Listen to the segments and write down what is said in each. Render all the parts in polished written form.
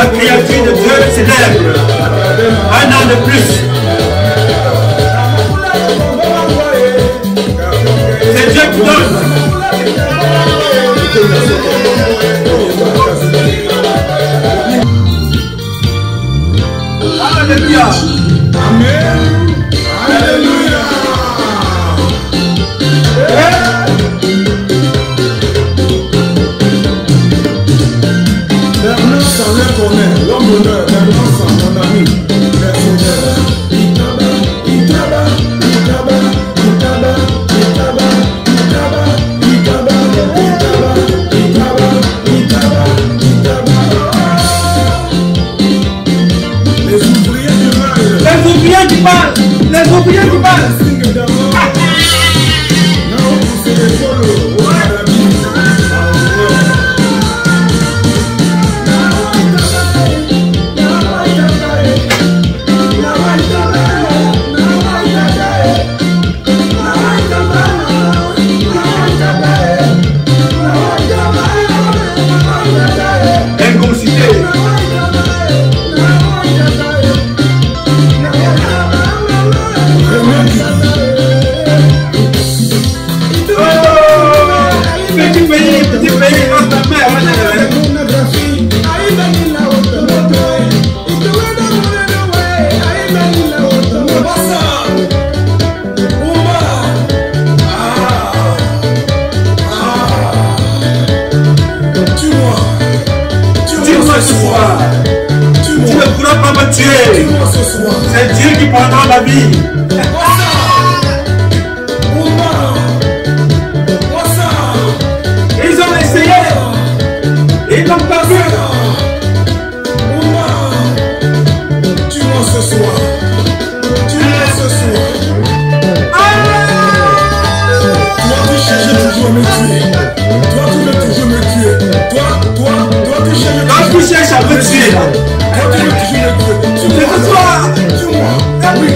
La créature de Dieu célèbre. Un an de plus. C'est Dieu qui donne. Alléluia. Amen. Alléluia. Bernard s'en est connaît, l'homme d'honneur, Bernard s'en mon ami. Les ouvriers qui parlent. Tu ne pourras pas me tuer. C'est Dieu qui prendra ma vie. Ils ont essayé. Ils n'ont pas vu. Tue-moi ce soir. Tue-moi ce soir. Toi, tu cherches toujours à me tuer. Toi, tu veux toujours me tuer. Toi, tu cherches. Quand tu cherches à me tuer, toi, tu veux toujours me tuer. Tue-moi. Oui,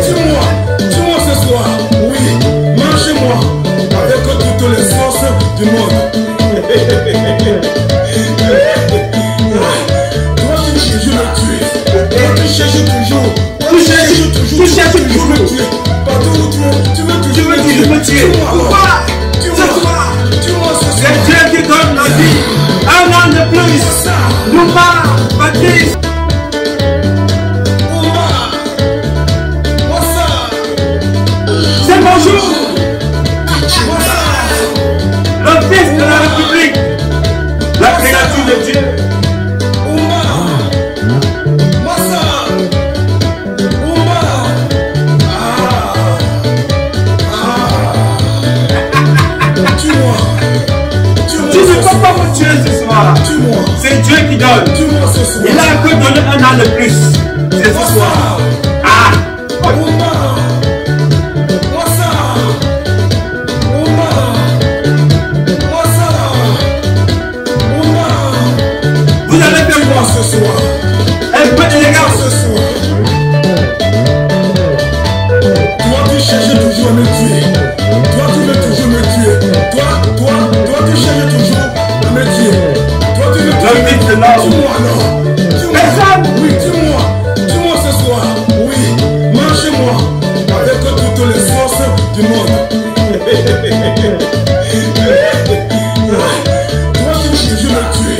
tue-moi ce soir. Oui, mange-moi avec toutes les sauces du monde. Toi, tu veux toujours me tuer. Toi, tu cherches toujours. Tu cherches toujours me tuer. Partout où tu veux toujours me tuer. Pourquoi? C'est Dieu qui donne la vie. Un an de plus. Nouma, Baptiste. C'est mon jour. Le fils de la République. La créature de Dieu. Ce soir, c'est Dieu qui donne. Il a que donné un an de plus. C'est ce soir. Ah! Vous allez faire quoi ce soir? Un peu d'élégance ce soir. Toi, tu cherches toujours à me tuer. Toi, tu veux toujours me tuer. Toi, tu cherches toujours à me tuer. Toi, tu veux toujours me tuer. Tue-moi alors. Personne. Oui, tue-moi ce soir. Oui, mange-moi avec toutes les sauces du monde. Toi, tu veux toujours me tuer.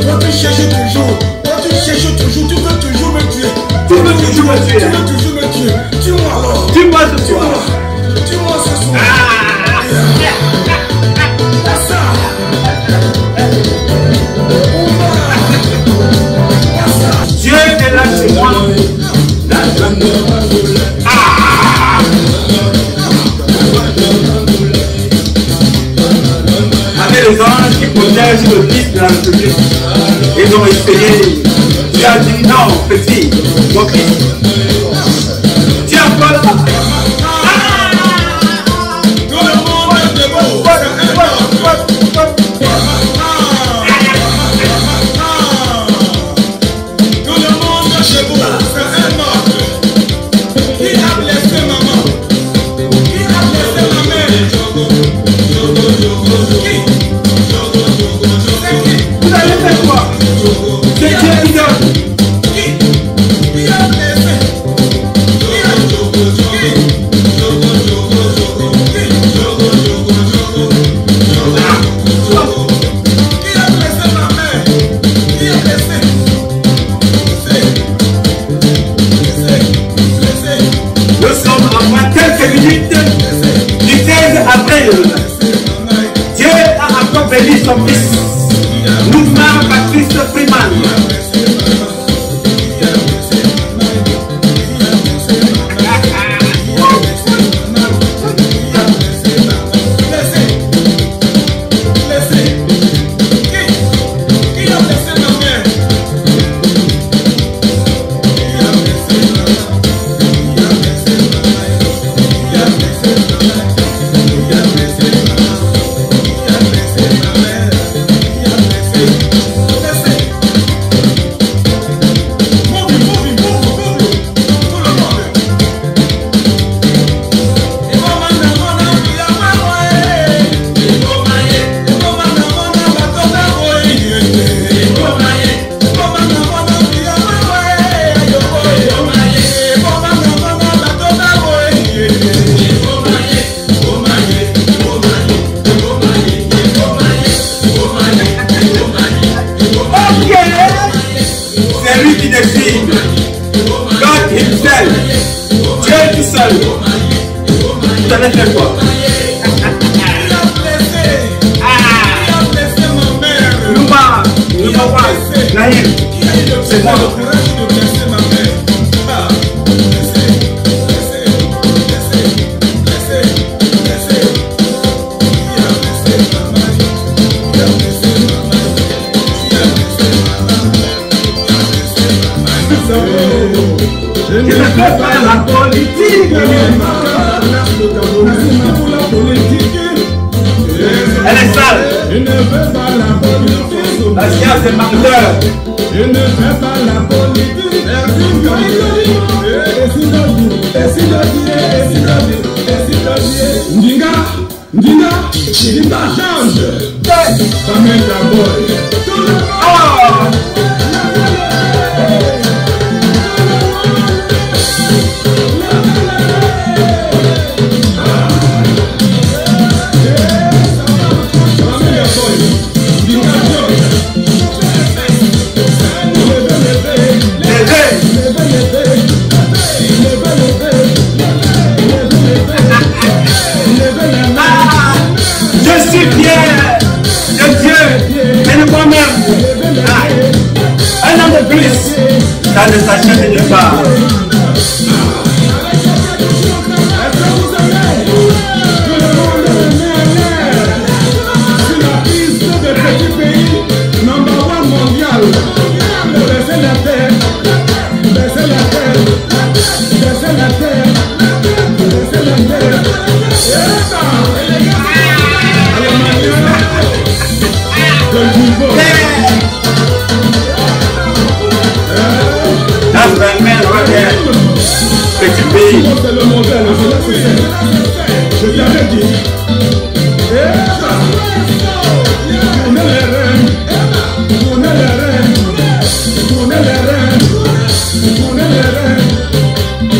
Toi, tu cherches toujours. Tu veux toujours me tuer. Tu veux toujours me tuer. Tu veux toujours me tuer. Tue-moi alors. Tue-moi ce soir. Tue-moi ce soir. Dieu est là chez moi. Avec les anges qui protègent le fils de la République. Ils ont essayé. Dieu a dit non, petit, mon fils. Tiens, voilà. Vous allez faire quoi? C'est Dieu qui donne. son fils, Mouvement Patrice Freeman. C'est moi. Je ne fais pas la politique. Elle est sale. Je ne fais pas la politique. La science est menteur. Je ne fais pas la politique. Ndinga, Ndinga, Ndinga change. Samantha boy. Oh! Je suis fier de Dieu et de moi-même. Un an de plus dans le sachet de départ. Petit pays. C'est le modèle, je t'avais dit. Tournez les reins, tournez les reins, tournez les reins, tournez les reins,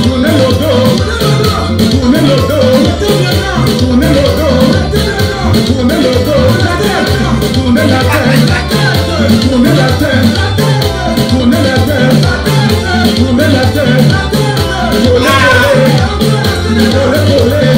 tournez le dos, tournez le dos, tournez le dos, tournez le dos, tournez la tête, tournez la tête, tournez la tête, tournez la tête. Olé, olé, olé, olé, olé,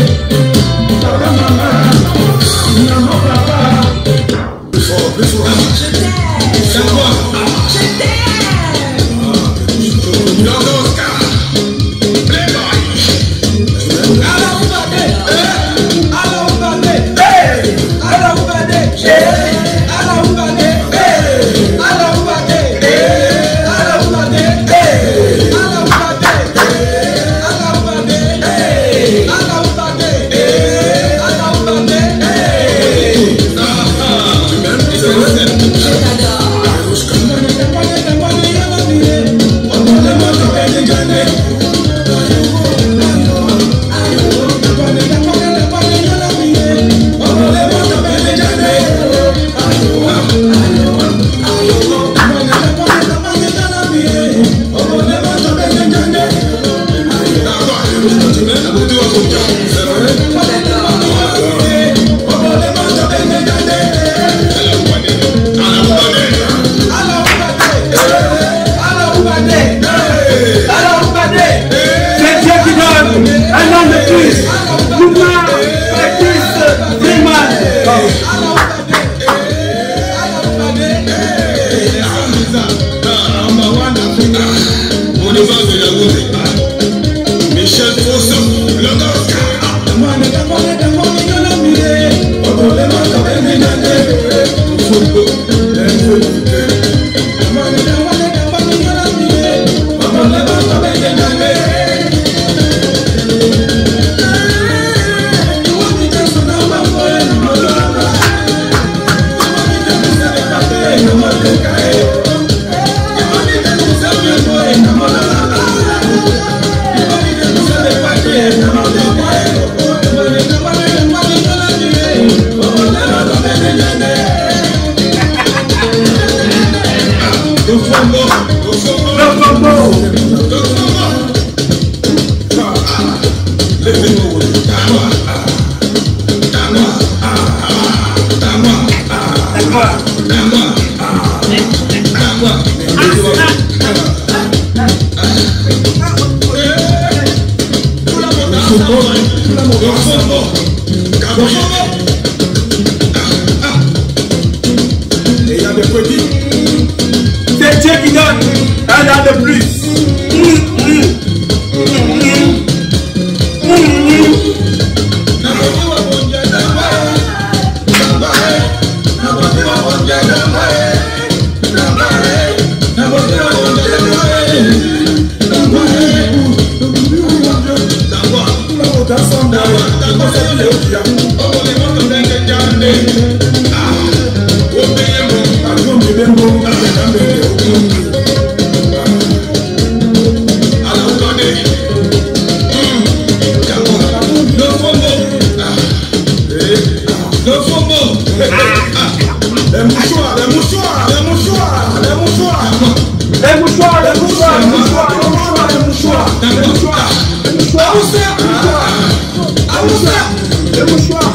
C'est mon choix.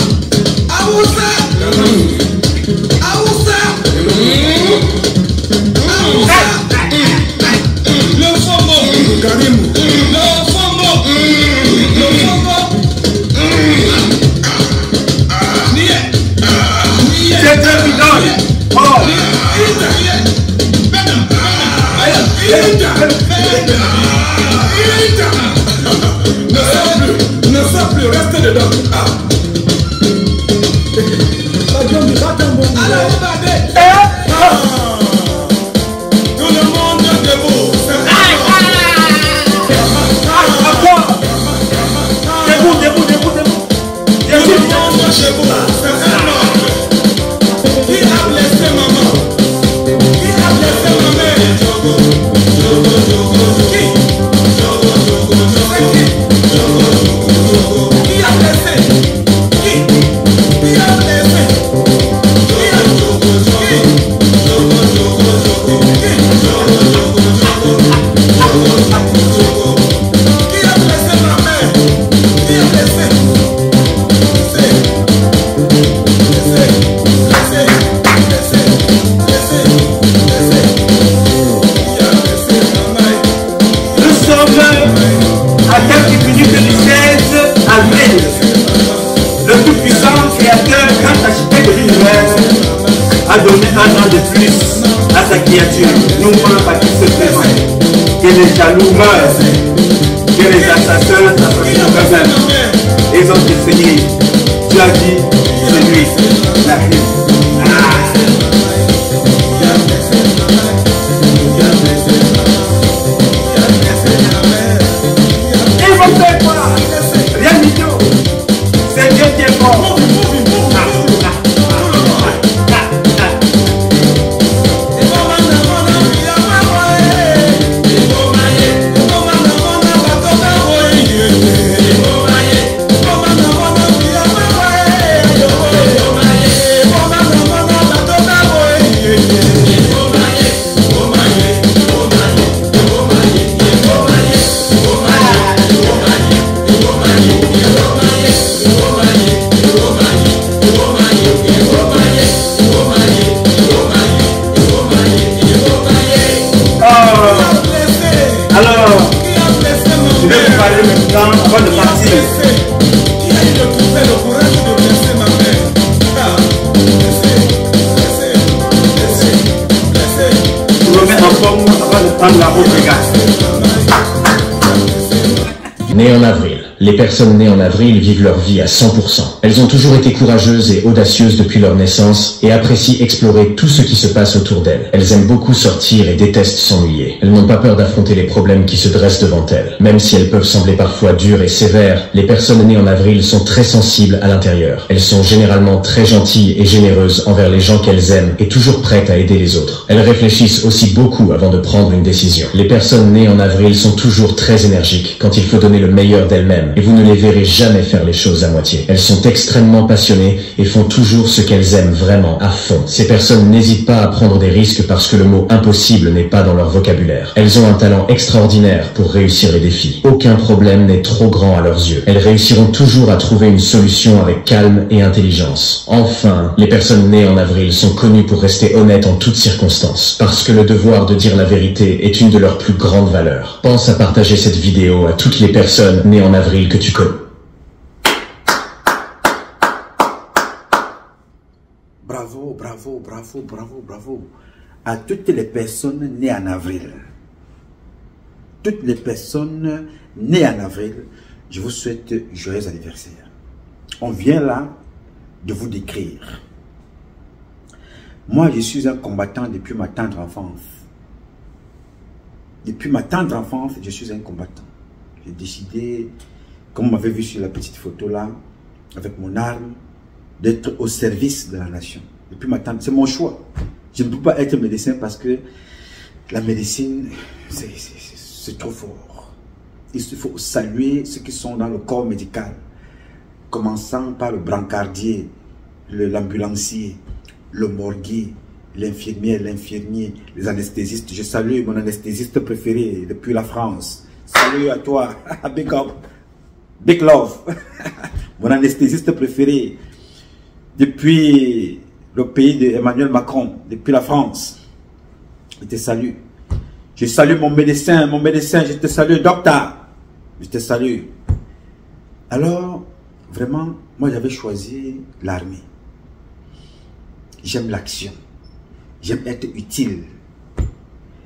Aoussa. Aoussa. Le Fongo. Karim. Le Fongo. Le Fongo. C'est très bidon. Oh. Ne sors plus, reste dedans. Tout le monde debout. Debout. Tout le monde chez vous. C'est un ordre. Qui a blessé maman? Qui a blessé ma mère? Qui? Qui a blessé? Qui? Qui a blessé? Qui a blessé ma mère? Qui a blessé? Nous sommes à quelques minutes du 16 avril. Le tout-puissant créateur, grand architecte de l'univers, a donné un an de plus à sa créature, non pas par qui se présente. Que les jaloux meurent, que les assassins s'assassinent eux-mêmes. Ils ont essayé. Tu as dit, c'est lui. La vie. Ils vont faire quoi? Rien du tout. C'est Dieu qui est mort. Avant de partir, qui a eu le courage de blesser ma mère? Pour le mettre en forme avant de prendre la route, les gars. Né en avril. Les personnes nées en avril vivent leur vie à 100%. Elles ont toujours été courageuses et audacieuses depuis leur naissance et apprécient explorer tout ce qui se passe autour d'elles. Elles aiment beaucoup sortir et détestent s'ennuyer. Elles n'ont pas peur d'affronter les problèmes qui se dressent devant elles. Même si elles peuvent sembler parfois dures et sévères, les personnes nées en avril sont très sensibles à l'intérieur. Elles sont généralement très gentilles et généreuses envers les gens qu'elles aiment et toujours prêtes à aider les autres. Elles réfléchissent aussi beaucoup avant de prendre une décision. Les personnes nées en avril sont toujours très énergiques quand il faut donner le meilleur d'elles-mêmes. Et vous ne les verrez jamais faire les choses à moitié. Elles sont extrêmement passionnées et font toujours ce qu'elles aiment vraiment à fond. Ces personnes n'hésitent pas à prendre des risques parce que le mot impossible n'est pas dans leur vocabulaire. Elles ont un talent extraordinaire pour réussir les défis. Aucun problème n'est trop grand à leurs yeux. Elles réussiront toujours à trouver une solution avec calme et intelligence. Enfin, les personnes nées en avril sont connues pour rester honnêtes en toutes circonstances, parce que le devoir de dire la vérité est une de leurs plus grandes valeurs. Pense à partager cette vidéo à toutes les personnes nées en avril que tu connais. Bravo, bravo, bravo, bravo, bravo à toutes les personnes nées en avril. Toutes les personnes nées en avril, je vous souhaite joyeux anniversaire. On vient là de vous décrire. Moi, je suis un combattant depuis ma tendre enfance. Depuis ma tendre enfance, je suis un combattant. J'ai décidé, comme vous m'avez vu sur la petite photo là, avec mon arme, d'être au service de la nation. Depuis ma tendre, c'est mon choix. Je ne peux pas être médecin parce que la médecine, c'est trop fort. Il faut saluer ceux qui sont dans le corps médical, commençant par le brancardier, l'ambulancier, le morguier, l'infirmière, l'infirmier, les anesthésistes. Je salue mon anesthésiste préféré depuis la France. Salut à toi, big up, big love. mon anesthésiste préféré, depuis le pays d'Emmanuel Macron, depuis la France. Je te salue. Je salue mon médecin, je te salue, docteur. Je te salue. Alors, vraiment, moi j'avais choisi l'armée. J'aime l'action. J'aime être utile.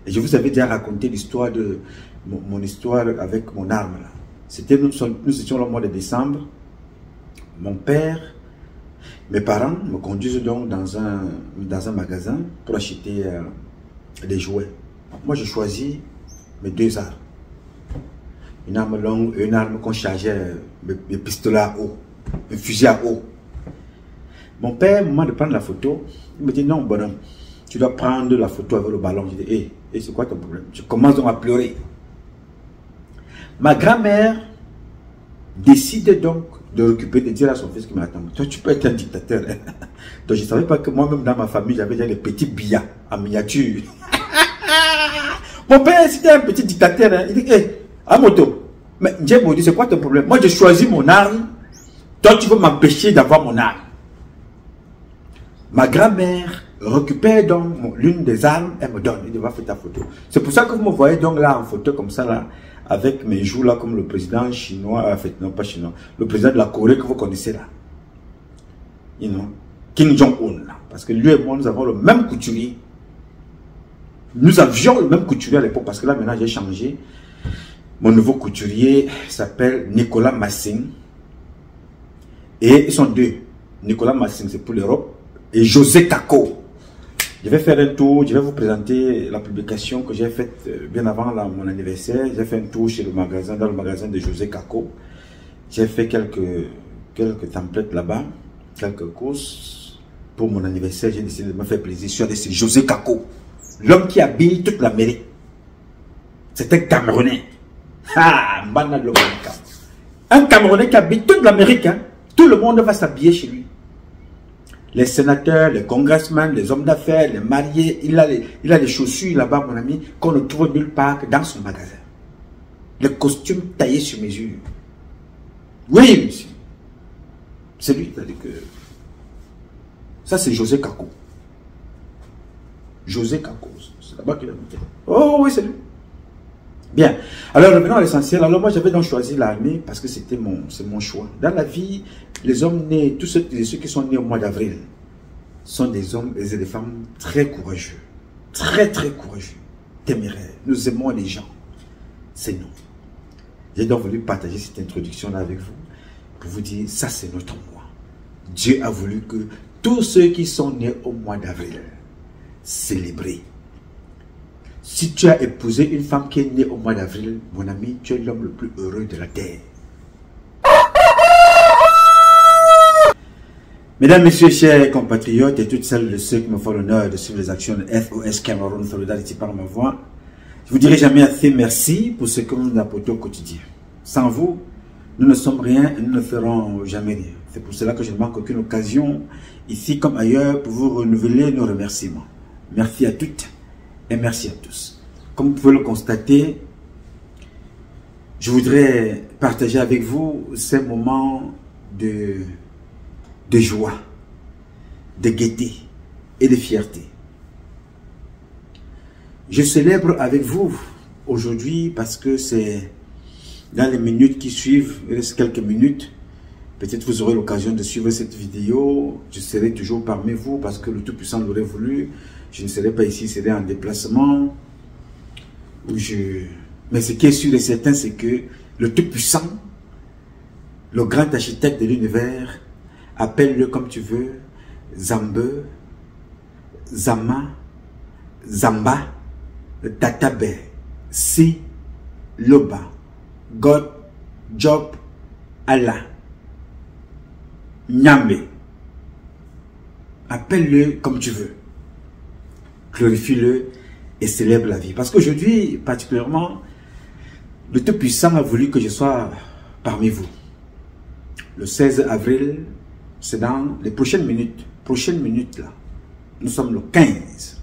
Et je vous avais déjà raconté l'histoire de mon histoire avec mon arme. C'était nous étions le mois de décembre. Mon père, mes parents me conduisent donc dans un magasin pour acheter des jouets. Moi, j'ai choisi mes deux armes. Une arme longue et une arme qu'on chargeait, mes pistolets à eau, un fusil à eau. Mon père, au moment de prendre la photo, il me dit non, bonhomme, tu dois prendre la photo avec le ballon. Je dis, hé, c'est quoi ton problème? Je commence donc à pleurer. Ma grand-mère décide donc de récupérer, de dire à son fils qui m'attend, toi tu peux être un dictateur. Donc je ne savais pas que moi-même dans ma famille, j'avais déjà des petits billards en miniature. Mon père, c'était un petit dictateur. Hein. Il dit, hé, à moto, mais Dieu me dit, c'est quoi ton problème? Moi, j'ai choisi mon arme. Toi, tu veux m'empêcher d'avoir mon arme. Ma grand-mère récupère donc l'une des armes, elle me donne, il dit, va faire ta photo. C'est pour ça que vous me voyez donc là en photo comme ça, là, avec mes joues là, comme le président chinois, en fait, non pas chinois, le président de la Corée que vous connaissez là. You know, Kim Jong-un là. Parce que lui et moi, nous avons le même couturier. Nous avions le même couturier à l'époque, parce que là maintenant j'ai changé. Mon nouveau couturier s'appelle Nicolas Massing. Et ils sont deux. Nicolas Massing, c'est pour l'Europe. Et José Kako. Je vais faire un tour, je vais vous présenter la publication que j'ai faite bien avant mon anniversaire. J'ai fait un tour chez le magasin, dans le magasin de José Kako. J'ai fait quelques templates là-bas, quelques courses. Pour mon anniversaire, j'ai décidé de me faire plaisir. Je suis allé chez José Kako, l'homme qui habille toute l'Amérique. C'est un Camerounais. Ah, un Camerounais qui habille toute l'Amérique. Hein. Tout le monde va s'habiller chez lui. Les sénateurs, les congressmen, les hommes d'affaires, les mariés, il a les chaussures là-bas, mon ami, qu'on ne trouve nulle part que dans son magasin. Les costumes taillés sur mesure. Oui, monsieur. C'est lui qui a dit que... Ça, c'est José Kako. José Kako. C'est là-bas qu'il a mis. Oh, oui, c'est lui. Bien. Alors, revenons à l'essentiel. Alors, moi, j'avais donc choisi l'armée parce que c'est mon choix. Dans la vie, les hommes nés, tous ceux qui sont nés au mois d'avril, sont des hommes et des femmes très courageux. Très, très courageux. Téméraires. Nous aimons les gens. C'est nous. J'ai donc voulu partager cette introduction-là avec vous pour vous dire, ça, c'est notre mois. Dieu a voulu que tous ceux qui sont nés au mois d'avril célèbrent. Si tu as épousé une femme qui est née au mois d'avril, mon ami, tu es l'homme le plus heureux de la terre. Mesdames, Messieurs, chers compatriotes et toutes celles de ceux qui me font l'honneur de suivre les actions de FOS Cameroun Solidarity par ma voix, je vous dirai jamais assez merci pour ce que vous nous apportez au quotidien. Sans vous, nous ne sommes rien et nous ne ferons jamais rien. C'est pour cela que je ne manque aucune occasion, ici comme ailleurs, pour vous renouveler nos remerciements. Merci à toutes. Et merci à tous. Comme vous pouvez le constater, je voudrais partager avec vous ces moments de joie, de gaieté et de fierté. Je célèbre avec vous aujourd'hui parce que c'est dans les minutes qui suivent, il reste quelques minutes, peut-être vous aurez l'occasion de suivre cette vidéo. Je serai toujours parmi vous parce que le Tout-Puissant l'aurait voulu. Je ne serai pas ici, je serai en déplacement. Mais ce qui est sûr et certain, c'est que le Tout-Puissant, le grand architecte de l'univers, appelle-le comme tu veux, Zambe, Zama, Zamba, Tatabe, Si, Loba, God, Job, Allah, Nyambe. Appelle-le comme tu veux. Glorifie-le et célèbre la vie. Parce qu'aujourd'hui, particulièrement, le Tout-Puissant a voulu que je sois parmi vous. Le 16 avril, c'est dans les prochaines minutes là. Nous sommes le 15.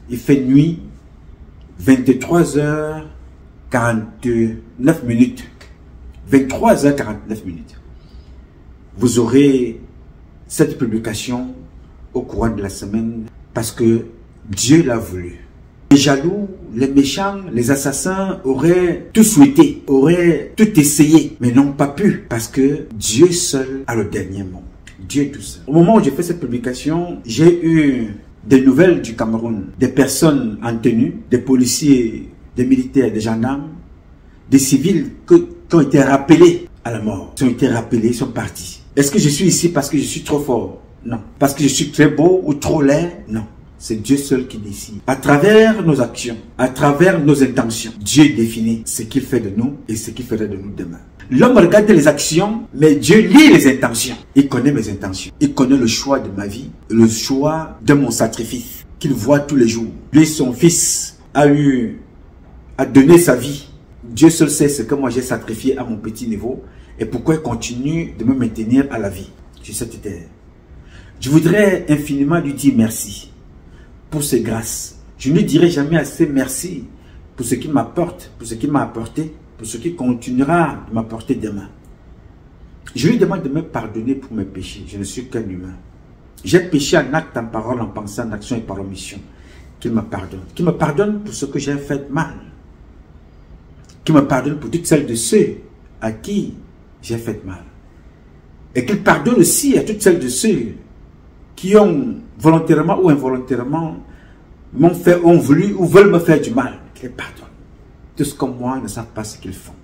Il fait nuit, 23h49 minutes. 23h49 minutes. vous aurez cette publication au courant de la semaine parce que Dieu l'a voulu. Les jaloux, les méchants, les assassins auraient tout souhaité, auraient tout essayé, mais n'ont pas pu parce que Dieu seul a le dernier mot. Dieu tout seul. Au moment où j'ai fait cette publication, j'ai eu des nouvelles du Cameroun, des personnes en tenue, des policiers, des militaires, des gendarmes, des civils qui ont été rappelés à la mort. Ils ont été rappelés, ils sont partis. Est-ce que je suis ici parce que je suis trop fort? Non. Parce que je suis très beau ou trop laid? Non. C'est Dieu seul qui décide. À travers nos actions, à travers nos intentions, Dieu définit ce qu'il fait de nous et ce qu'il ferait de nous demain. L'homme regarde les actions, mais Dieu lit les intentions. Il connaît mes intentions. Il connaît le choix de ma vie, le choix de mon sacrifice qu'il voit tous les jours. Lui, son fils, a donné sa vie. Dieu seul sait ce que moi j'ai sacrifié à mon petit niveau et pourquoi il continue de me maintenir à la vie sur cette terre. Je voudrais infiniment lui dire merci pour ses grâces. Je ne lui dirai jamais assez merci pour ce qu'il m'apporte, pour ce qu'il m'a apporté, pour ce qu'il continuera de m'apporter demain. Je lui demande de me pardonner pour mes péchés. Je ne suis qu'un humain. J'ai péché en acte, en parole, en pensée, en action et par omission. Qu'il me pardonne. Qu'il me pardonne pour ce que j'ai fait mal. Qu'il me pardonne pour toutes celles de ceux à qui j'ai fait mal. Et qu'il pardonne aussi à toutes celles de ceux qui ont volontairement ou involontairement m'ont fait, ont voulu ou veulent me faire du mal. Qu'il les pardonne. Tous comme moi ne savent pas ce qu'ils font.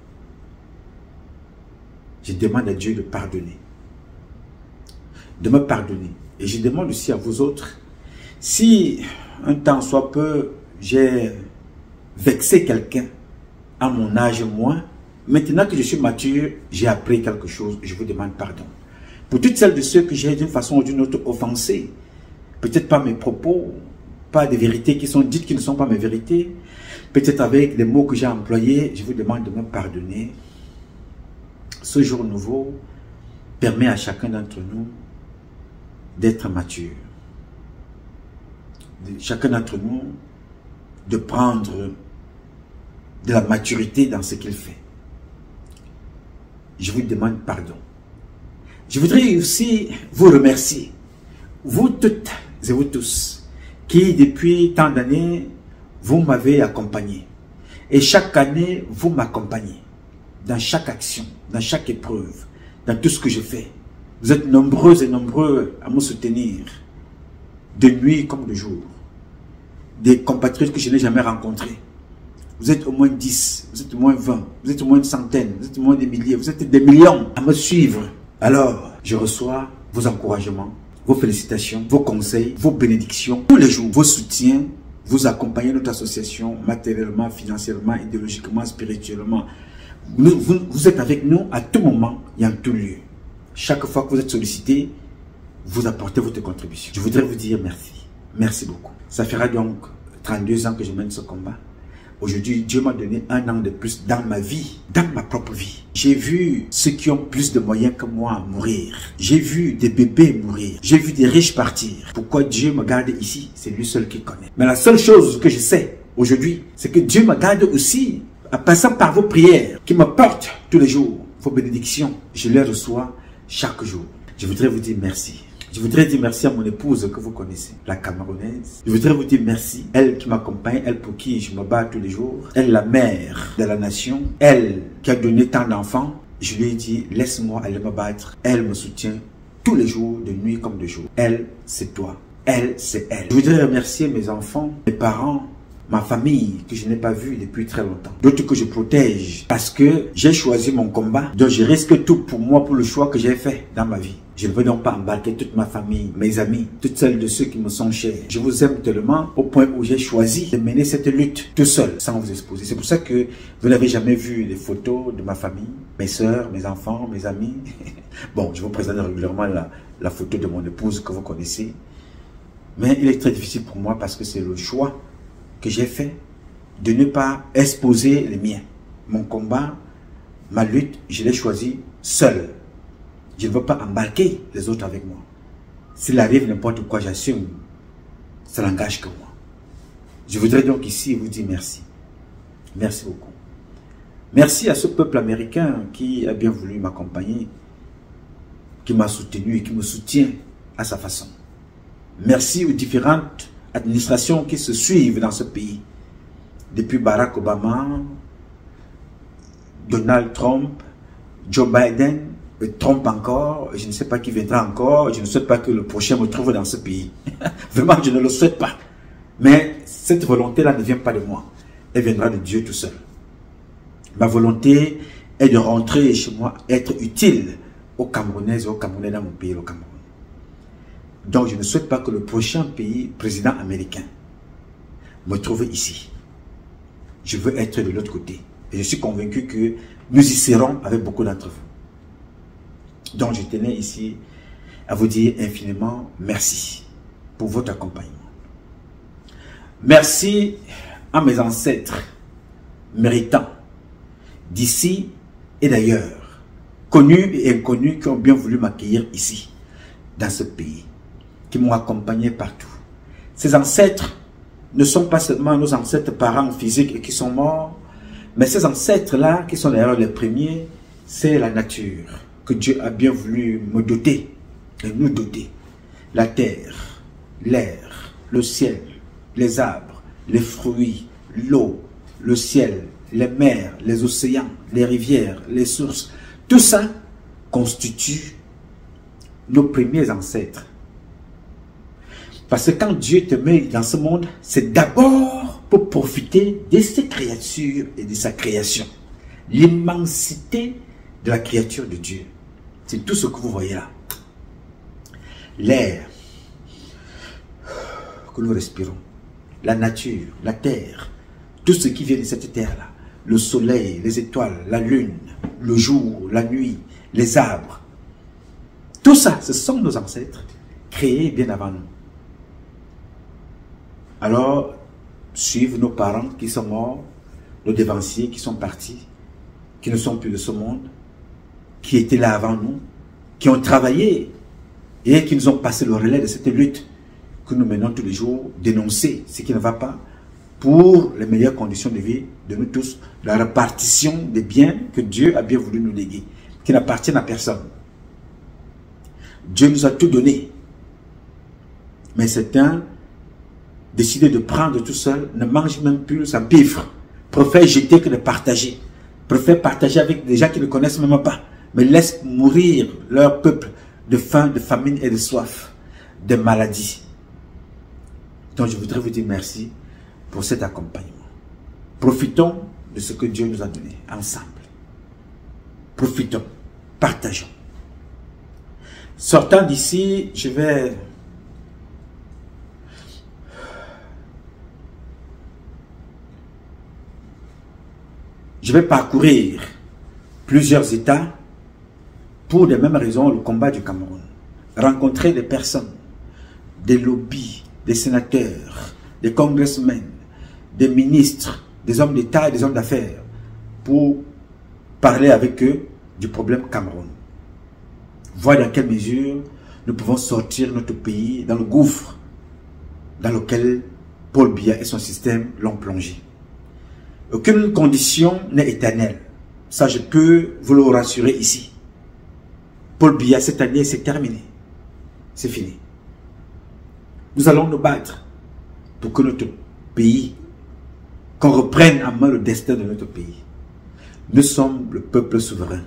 Je demande à Dieu de pardonner. De me pardonner. Et je demande aussi à vous autres, si un temps soit peu, j'ai vexé quelqu'un à mon âge moins, maintenant que je suis mature, j'ai appris quelque chose, je vous demande pardon. Pour toutes celles de ceux que j'ai d'une façon ou d'une autre offensé, peut-être pas mes propos, pas des vérités qui sont dites qui ne sont pas mes vérités, peut-être avec les mots que j'ai employés, je vous demande de me pardonner. Ce jour nouveau permet à chacun d'entre nous d'être mature. Chacun d'entre nous de prendre de la maturité dans ce qu'il fait. Je vous demande pardon. Je voudrais aussi vous remercier, vous toutes et vous tous, qui depuis tant d'années, vous m'avez accompagné. Et chaque année, vous m'accompagnez. Dans chaque action, dans chaque épreuve, dans tout ce que je fais. Vous êtes nombreux et nombreux à me soutenir, de nuit comme de jour. Des compatriotes que je n'ai jamais rencontrés. Vous êtes au moins 10, vous êtes au moins 20, vous êtes au moins une centaine, vous êtes au moins des milliers, vous êtes des millions à me suivre. Alors, je reçois vos encouragements, vos félicitations, vos conseils, vos bénédictions, tous les jours, vos soutiens, vous accompagnez notre association matériellement, financièrement, idéologiquement, spirituellement. Vous êtes avec nous à tout moment et en tout lieu. Chaque fois que vous êtes sollicité, vous apportez votre contribution. Je voudrais vous dire merci. Merci beaucoup. Ça fera donc 32 ans que je mène ce combat. Aujourd'hui, Dieu m'a donné un an de plus dans ma vie, dans ma propre vie. J'ai vu ceux qui ont plus de moyens que moi mourir. J'ai vu des bébés mourir. J'ai vu des riches partir. Pourquoi Dieu me garde ici? C'est lui seul qui connaît. Mais la seule chose que je sais aujourd'hui, c'est que Dieu me garde aussi en passant par vos prières qui me portent tous les jours. Vos bénédictions, je les reçois chaque jour. Je voudrais vous dire merci. Je voudrais dire merci à mon épouse que vous connaissez, la Camerounaise. Je voudrais vous dire merci, elle qui m'accompagne, elle pour qui je me bats tous les jours. Elle, la mère de la nation, elle qui a donné tant d'enfants. Je lui ai dit, laisse-moi aller me battre. Elle me soutient tous les jours, de nuit comme de jour. Elle, c'est toi. Elle, c'est elle. Je voudrais remercier mes enfants, mes parents, ma famille que je n'ai pas vue depuis très longtemps. D'autres que je protège parce que j'ai choisi mon combat. Donc je risque tout pour moi, pour le choix que j'ai fait dans ma vie. Je ne veux donc pas embarquer toute ma famille, mes amis, toutes celles de ceux qui me sont chers. Je vous aime tellement au point où j'ai choisi de mener cette lutte tout seul, sans vous exposer. C'est pour ça que vous n'avez jamais vu les photos de ma famille, mes soeurs, mes enfants, mes amis. Bon, je vous présente régulièrement la photo de mon épouse que vous connaissez. Mais il est très difficile pour moi parce que c'est le choix que j'ai fait de ne pas exposer les miens. Mon combat, ma lutte, je l'ai choisi seul. Je ne veux pas embarquer les autres avec moi. S'il arrive n'importe quoi, j'assume. Ça n'engage que moi. Je voudrais donc ici vous dire merci. Merci beaucoup. Merci à ce peuple américain qui a bien voulu m'accompagner, qui m'a soutenu et qui me soutient à sa façon. Merci aux différentes administrations qui se suivent dans ce pays. Depuis Barack Obama, Donald Trump, Joe Biden, et Trump encore, je ne sais pas qui viendra encore, je ne souhaite pas que le prochain me trouve dans ce pays. Vraiment, je ne le souhaite pas. Mais cette volonté-là ne vient pas de moi. Elle viendra de Dieu tout seul. Ma volonté est de rentrer chez moi, être utile aux Camerounaises et aux Camerounais dans mon pays, le Cameroun. Donc, je ne souhaite pas que le prochain pays, président américain, me trouve ici. Je veux être de l'autre côté. Et je suis convaincu que nous y serons avec beaucoup d'entre vous. Donc, je tenais ici à vous dire infiniment merci pour votre accompagnement. Merci à mes ancêtres méritants d'ici et d'ailleurs, connus et inconnus qui ont bien voulu m'accueillir ici, dans ce pays, qui m'ont accompagné partout. Ces ancêtres ne sont pas seulement nos ancêtres parents physiques et qui sont morts, mais ces ancêtres-là, qui sont d'ailleurs les premiers, c'est la nature que Dieu a bien voulu me doter et nous doter. La terre, l'air, le ciel, les arbres, les fruits, l'eau, le ciel, les mers, les océans, les rivières, les sources, tout ça constitue nos premiers ancêtres. Parce que quand Dieu te met dans ce monde, c'est d'abord pour profiter de ses créatures et de sa création. L'immensité de la créature de Dieu. C'est tout ce que vous voyez là. L'air que nous respirons, la nature, la terre, tout ce qui vient de cette terre-là, le soleil, les étoiles, la lune, le jour, la nuit, les arbres, tout ça, ce sont nos ancêtres, créés bien avant nous. Alors, suivent nos parents qui sont morts, nos dévanciers qui sont partis, qui ne sont plus de ce monde, qui étaient là avant nous, qui ont travaillé et qui nous ont passé le relais de cette lutte que nous menons tous les jours, dénoncer ce qui ne va pas pour les meilleures conditions de vie de nous tous, la répartition des biens que Dieu a bien voulu nous léguer, qui n'appartiennent à personne. Dieu nous a tout donné, mais certains décident de prendre tout seul, ne mangent même plus, s'empiffrent, préfèrent jeter que de partager, préfèrent partager avec des gens qui ne connaissent même pas, mais laissent mourir leur peuple de faim, de famine et de soif, de maladies. Donc je voudrais vous dire merci pour cet accompagnement. Profitons de ce que Dieu nous a donné ensemble. Profitons, partageons. Sortant d'ici, je vais parcourir plusieurs États pour les mêmes raisons, le combat du Cameroun. Rencontrer des personnes, des lobbies, des sénateurs, des congressmen, des ministres, des hommes d'État et des hommes d'affaires pour parler avec eux du problème Cameroun. Voir dans quelle mesure nous pouvons sortir notre pays dans le gouffre dans lequel Paul Biya et son système l'ont plongé. Aucune condition n'est éternelle. Ça, je peux vous le rassurer ici. Paul Biya, cette année, c'est terminé. C'est fini. Nous allons nous battre pour que notre pays, qu'on reprenne en main le destin de notre pays. Nous sommes le peuple souverain.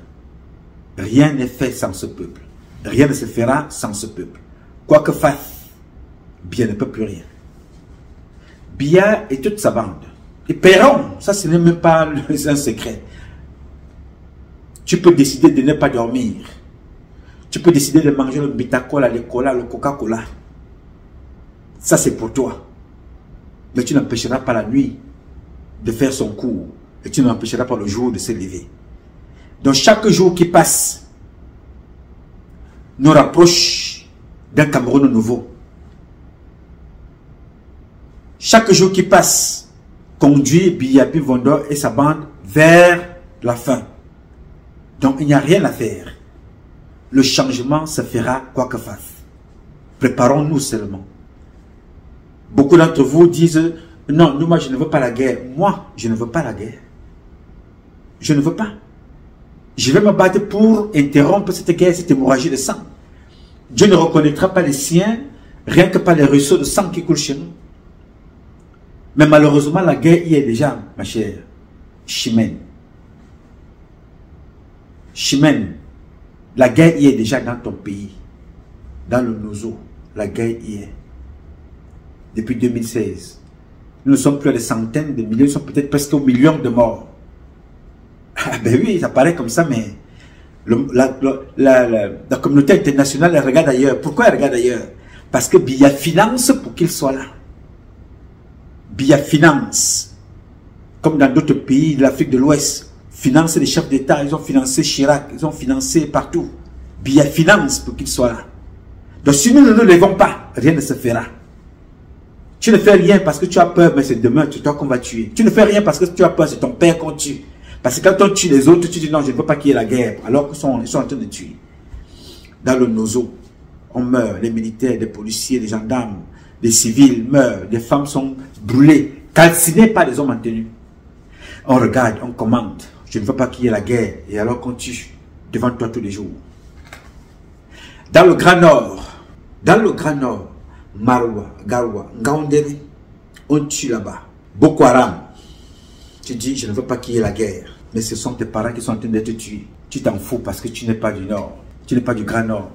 Rien n'est fait sans ce peuple. Rien ne se fera sans ce peuple. Quoi que fasse, Biya ne peut plus rien. Biya et toute sa bande. Et paieront, ça ce n'est même pas un secret. Tu peux décider de ne pas dormir. Tu peux décider de manger le bitacola, le cola, le Coca-Cola. Ça c'est pour toi. Mais tu n'empêcheras pas la nuit de faire son cours. Et tu n'empêcheras pas le jour de se lever. Donc chaque jour qui passe nous rapproche d'un Cameroun nouveau. Chaque jour qui passe conduit Biya Bivondor et sa bande vers la fin. Donc il n'y a rien à faire. Le changement se fera quoi que fasse. Préparons-nous seulement. Beaucoup d'entre vous disent, non, moi je ne veux pas la guerre. Moi, je ne veux pas la guerre. Je ne veux pas. Je vais me battre pour interrompre cette guerre, cette hémorragie de sang. Dieu ne reconnaîtra pas les siens, rien que par les ruisseaux de sang qui coulent chez nous. Mais malheureusement, la guerre y est déjà, ma chère. Chimène. Chimène. La guerre y est déjà dans ton pays. Dans le Nozo. La guerre y est. Depuis 2016. Nous ne sommes plus à des centaines de milliers, nous sommes peut-être presque aux millions de morts. Ah ben oui, ça paraît comme ça, mais la communauté internationale, elle regarde ailleurs. Pourquoi elle regarde ailleurs? Parce que Biya finance pour qu'il soit là. Biya finance. Comme dans d'autres pays de l'Afrique de l'Ouest. Finance les chefs d'État, ils ont financé Chirac, ils ont financé partout. Biya finance pour qu'il soit là. Donc si nous ne nous levons pas, rien ne se fera. Tu ne fais rien parce que tu as peur, mais c'est demain, c'est toi qu'on va tuer. Tu ne fais rien parce que tu as peur, c'est ton père qu'on tue. Parce que quand on tue les autres, tu dis non, je ne veux pas qu'il y ait la guerre. Alors qu'ils sont en train de tuer. Dans le Nozo, on meurt. Les militaires, les policiers, les gendarmes, les civils meurent. Les femmes sont brûlées, calcinées par les hommes en tenue. On regarde, on commande. Je ne veux pas qu'il y ait la guerre. Et alors qu'on tue devant toi tous les jours. Dans le Grand Nord, Marwa, Garwa, Ngaounderi, on tue là-bas. Boko Haram. Tu dis, je ne veux pas qu'il y ait la guerre. Mais ce sont tes parents qui sont en train d'être tués. Tu t'en fous parce que tu n'es pas du Nord. Tu n'es pas du Grand Nord.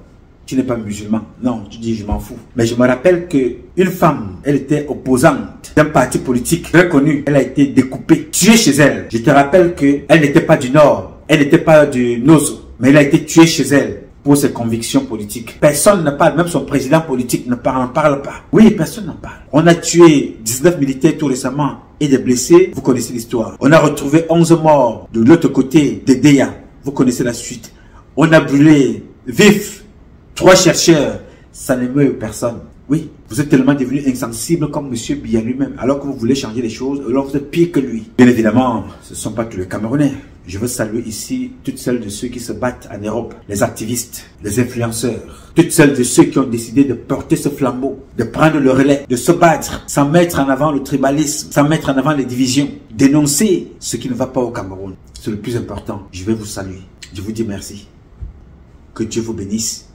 Tu n'es pas musulman. Non, tu dis, je m'en fous. Mais je me rappelle qu'une femme, elle était opposante d'un parti politique reconnu. Elle a été découpée, tuée chez elle. Je te rappelle qu'elle n'était pas du Nord. Elle n'était pas du Nozo. Mais elle a été tuée chez elle pour ses convictions politiques. Personne ne parle, même son président politique n'en parle pas. Oui, personne n'en parle. On a tué 19 militaires tout récemment et des blessés, vous connaissez l'histoire. On a retrouvé 11 morts de l'autre côté de Deya, vous connaissez la suite. On a brûlé vif 3 chercheurs, ça n'émeut personne. Oui, vous êtes tellement devenu insensible comme M. Biya lui-même, alors que vous voulez changer les choses, alors vous êtes pire que lui. Bien évidemment, ce ne sont pas tous les Camerounais. Je veux saluer ici toutes celles de ceux qui se battent en Europe, les activistes, les influenceurs, toutes celles de ceux qui ont décidé de porter ce flambeau, de prendre le relais, de se battre, sans mettre en avant le tribalisme, sans mettre en avant les divisions, dénoncer ce qui ne va pas au Cameroun. C'est le plus important. Je vais vous saluer. Je vous dis merci. Que Dieu vous bénisse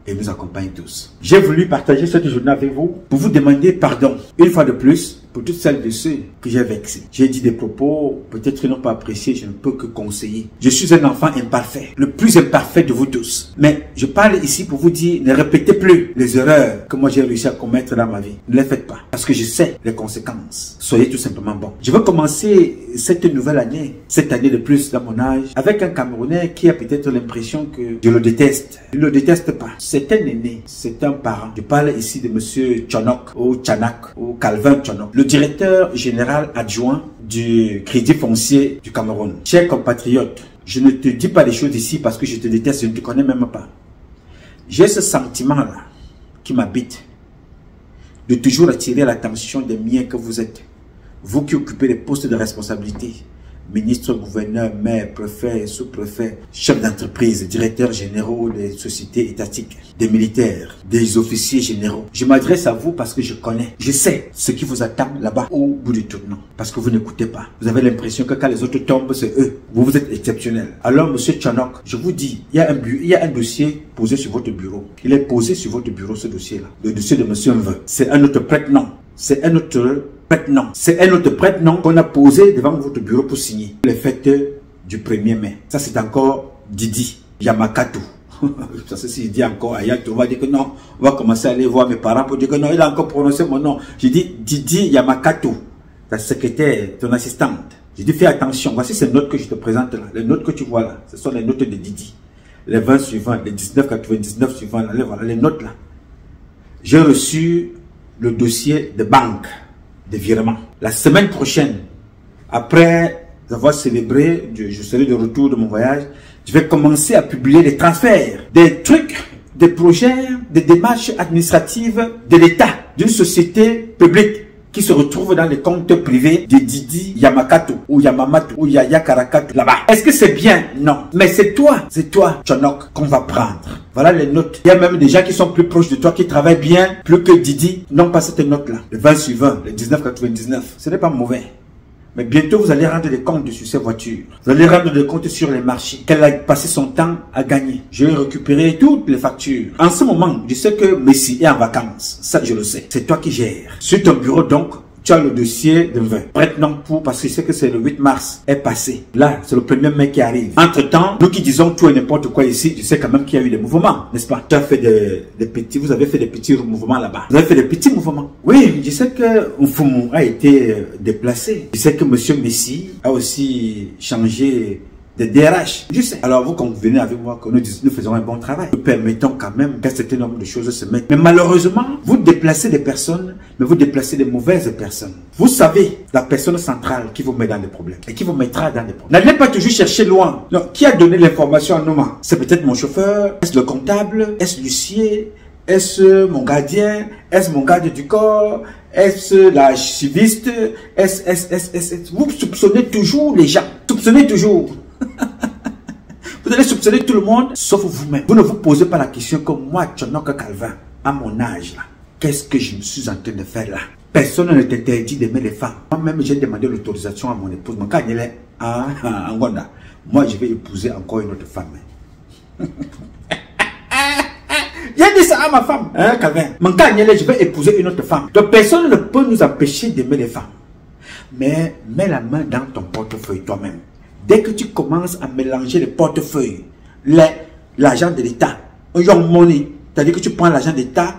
et nous accompagne tous. J'ai voulu partager cette journée avec vous pour vous demander pardon. Une fois de plus, pour toutes celles de ceux que j'ai vexés. J'ai dit des propos, peut-être qu'ils n'ont pas apprécié, je ne peux que conseiller. Je suis un enfant imparfait, le plus imparfait de vous tous. Mais je parle ici pour vous dire, ne répétez plus les erreurs que moi j'ai réussi à commettre dans ma vie. Ne les faites pas, parce que je sais les conséquences. Soyez tout simplement bons. Je veux commencer cette nouvelle année, cette année de plus dans mon âge, avec un Camerounais qui a peut-être l'impression que je le déteste. Je ne le déteste pas. C'est un aîné, c'est un parent. Je parle ici de monsieur Tchonok, ou Tchanak, ou Calvin Tchonok, le directeur général adjoint du Crédit Foncier du Cameroun. Chers compatriotes, je ne te dis pas les choses ici parce que je te déteste, je ne te connais même pas. J'ai ce sentiment-là qui m'habite de toujours attirer l'attention des miens que vous êtes. Vous qui occupez les postes de responsabilité, ministre, gouverneur, maire, préfet, sous-préfet, chef d'entreprise, directeurs généraux des sociétés étatiques, des militaires, des officiers généraux. Je m'adresse à vous parce que je connais, je sais ce qui vous attend là-bas au bout du tournant. Parce que vous n'écoutez pas. Vous avez l'impression que quand les autres tombent, c'est eux. Vous êtes exceptionnel. Alors, monsieur Tchonok, je vous dis, il y a un dossier posé sur votre bureau. Il est posé sur votre bureau, ce dossier-là. Le dossier de monsieur Mve. C'est un autre prête-nom. C'est un autre prête-nom. C'est un autre prête-nom qu'on a posé devant votre bureau pour signer les fêtes du 1er mai. Ça, c'est encore Didi Yamakatu. Ça, c'est si je dis encore Ayato, on va dire que non. On va commencer à aller voir mes parents pour dire que non, il a encore prononcé mon nom. J'ai dit Didi Yamakatu, ta secrétaire, ton assistante. J'ai dit fais attention. Voici ces notes que je te présente là. Les notes que tu vois là, ce sont les notes de Didi. Les 20 suivants, les 19,99 suivants, là, voilà, les notes là. J'ai reçu le dossier de banque, de virement. La semaine prochaine, après avoir célébré, je serai de retour de mon voyage, je vais commencer à publier les transferts, des trucs, des projets, des démarches administratives de l'État, d'une société publique qui se retrouve dans les comptes privés de Didi Yamakatu ou Yamamatu ou Yaya Karakatu là-bas. Est-ce que c'est bien? Non. Mais c'est toi, Tchonok, qu'on va prendre. Voilà les notes. Il y a même des gens qui sont plus proches de toi, qui travaillent bien, plus que Didi, n'ont pas cette note-là. Les 20 suivants, les 19,99. Ce n'est pas mauvais. Mais bientôt, vous allez rendre des comptes sur ces voitures. Vous allez rendre des comptes sur les marchés qu'elle a passé son temps à gagner. Je vais récupérer toutes les factures. En ce moment, je sais que Messi est en vacances. Ça, je le sais. C'est toi qui gères. Sur ton bureau, donc, tu as le dossier de vin. Prête non pour, parce que je sais que c'est le 8 mars, est passé. Là, c'est le 1er mai qui arrive. Entre-temps, nous qui disons tout et n'importe quoi ici, je sais quand même qu'il y a eu des mouvements, n'est-ce pas? Tu as fait des petits, vous avez fait des petits mouvements là-bas. Vous avez fait des petits mouvements. Oui, je sais que Mfumu a été déplacé. Je sais que monsieur Messi a aussi changé des DRH. Je sais. Alors vous convenez avec moi que nous faisons un bon travail. Nous permettons quand même qu'un certain nombre de choses se mettent. Mais malheureusement, vous déplacez des personnes, mais vous déplacez des mauvaises personnes. Vous savez, la personne centrale qui vous met dans des problèmes et qui vous mettra dans des problèmes. N'allez pas toujours chercher loin. Non, qui a donné l'information à Nouma? C'est peut-être mon chauffeur, est-ce le comptable, est-ce l'huissier, est-ce mon gardien, est-ce mon garde du corps, est-ce l'archiviste, vous soupçonnez toujours les gens. Soupçonnez toujours. Vous allez soupçonner tout le monde, sauf vous-même. Vous ne vous posez pas la question comme moi, Tchonok Calvin, à mon âge là. Qu'est-ce que je me suis en train de faire là? Personne ne t'interdit d'aimer les femmes. Moi-même, j'ai demandé l'autorisation à mon épouse. Mon cas, elle est en Gonda. Moi, je vais épouser encore une autre femme. J'ai dit ça à ma femme, hein, Calvin. Mon cas, je vais épouser une autre femme. Donc, personne ne peut nous empêcher d'aimer les femmes. Mais mets la main dans ton portefeuille toi-même. Dès que tu commences à mélanger les portefeuilles, l'argent de l'État, young money, c'est-à-dire que tu prends l'argent de l'État,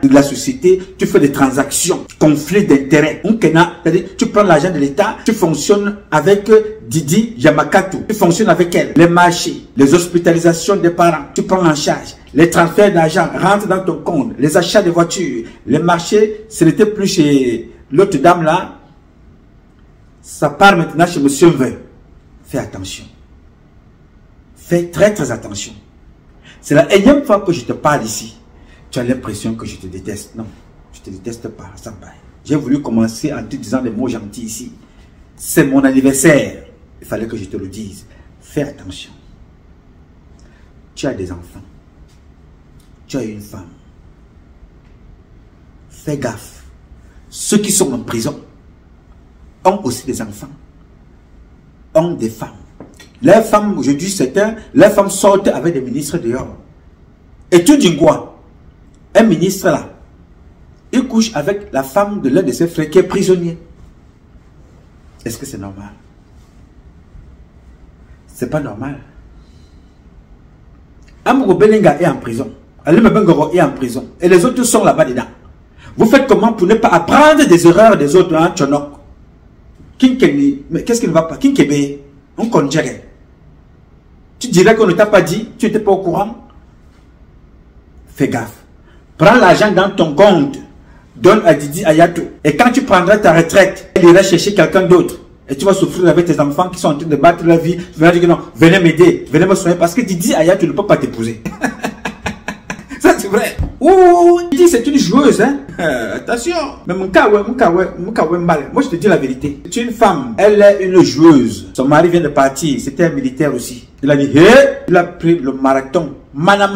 de la société, tu fais des transactions, conflits d'intérêts. C'est-à-dire tu prends l'argent de l'État, tu fonctionnes avec Didi Yamakatu, tu fonctionnes avec elle. Les marchés, les hospitalisations des parents, tu prends en charge. Les transferts d'argent rentrent dans ton compte, les achats de voitures, les marchés, ce n'était plus chez l'autre dame là, ça part maintenant chez monsieur V. Fais attention. Fais très très attention. C'est la énième fois que je te parle ici. Tu as l'impression que je te déteste. Non, je te déteste pas. Ça va. J'ai voulu commencer en te disant des mots gentils ici. C'est mon anniversaire. Il fallait que je te le dise. Fais attention. Tu as des enfants. Tu as une femme. Fais gaffe. Ceux qui sont en prison ont aussi des enfants. Ont des femmes. Les femmes, aujourd'hui, les femmes sortent avec des ministres dehors. Et tu dis quoi? Un ministre là, il couche avec la femme de l'un de ses frères qui est prisonnier. Est-ce que c'est normal? C'est pas normal. Amro Belenga est en prison. Alima Bengoro est en prison. Et les autres sont là-bas dedans. Vous faites comment pour ne pas apprendre des erreurs des autres, hein, Tchonok? Mais qu'est-ce qui ne va pas? Kinkebe, on conjure. Tu dirais qu'on ne t'a pas dit, tu n'étais pas au courant. Fais gaffe. Prends l'argent dans ton compte, donne à Didi Ayato. Et quand tu prendras ta retraite, elle ira chercher quelqu'un d'autre. Et tu vas souffrir avec tes enfants qui sont en train de battre la vie. Tu vas dire que non, venez m'aider, venez me soigner. Parce que Didi Ayato ne peut pas t'épouser. Ça c'est vrai. Ouh, Didi c'est une joueuse, hein. Attention. Mais moi je te dis la vérité. C'est une femme, elle est une joueuse. Son mari vient de partir, c'était un militaire aussi. Il a dit, il a pris le marathon. Mana.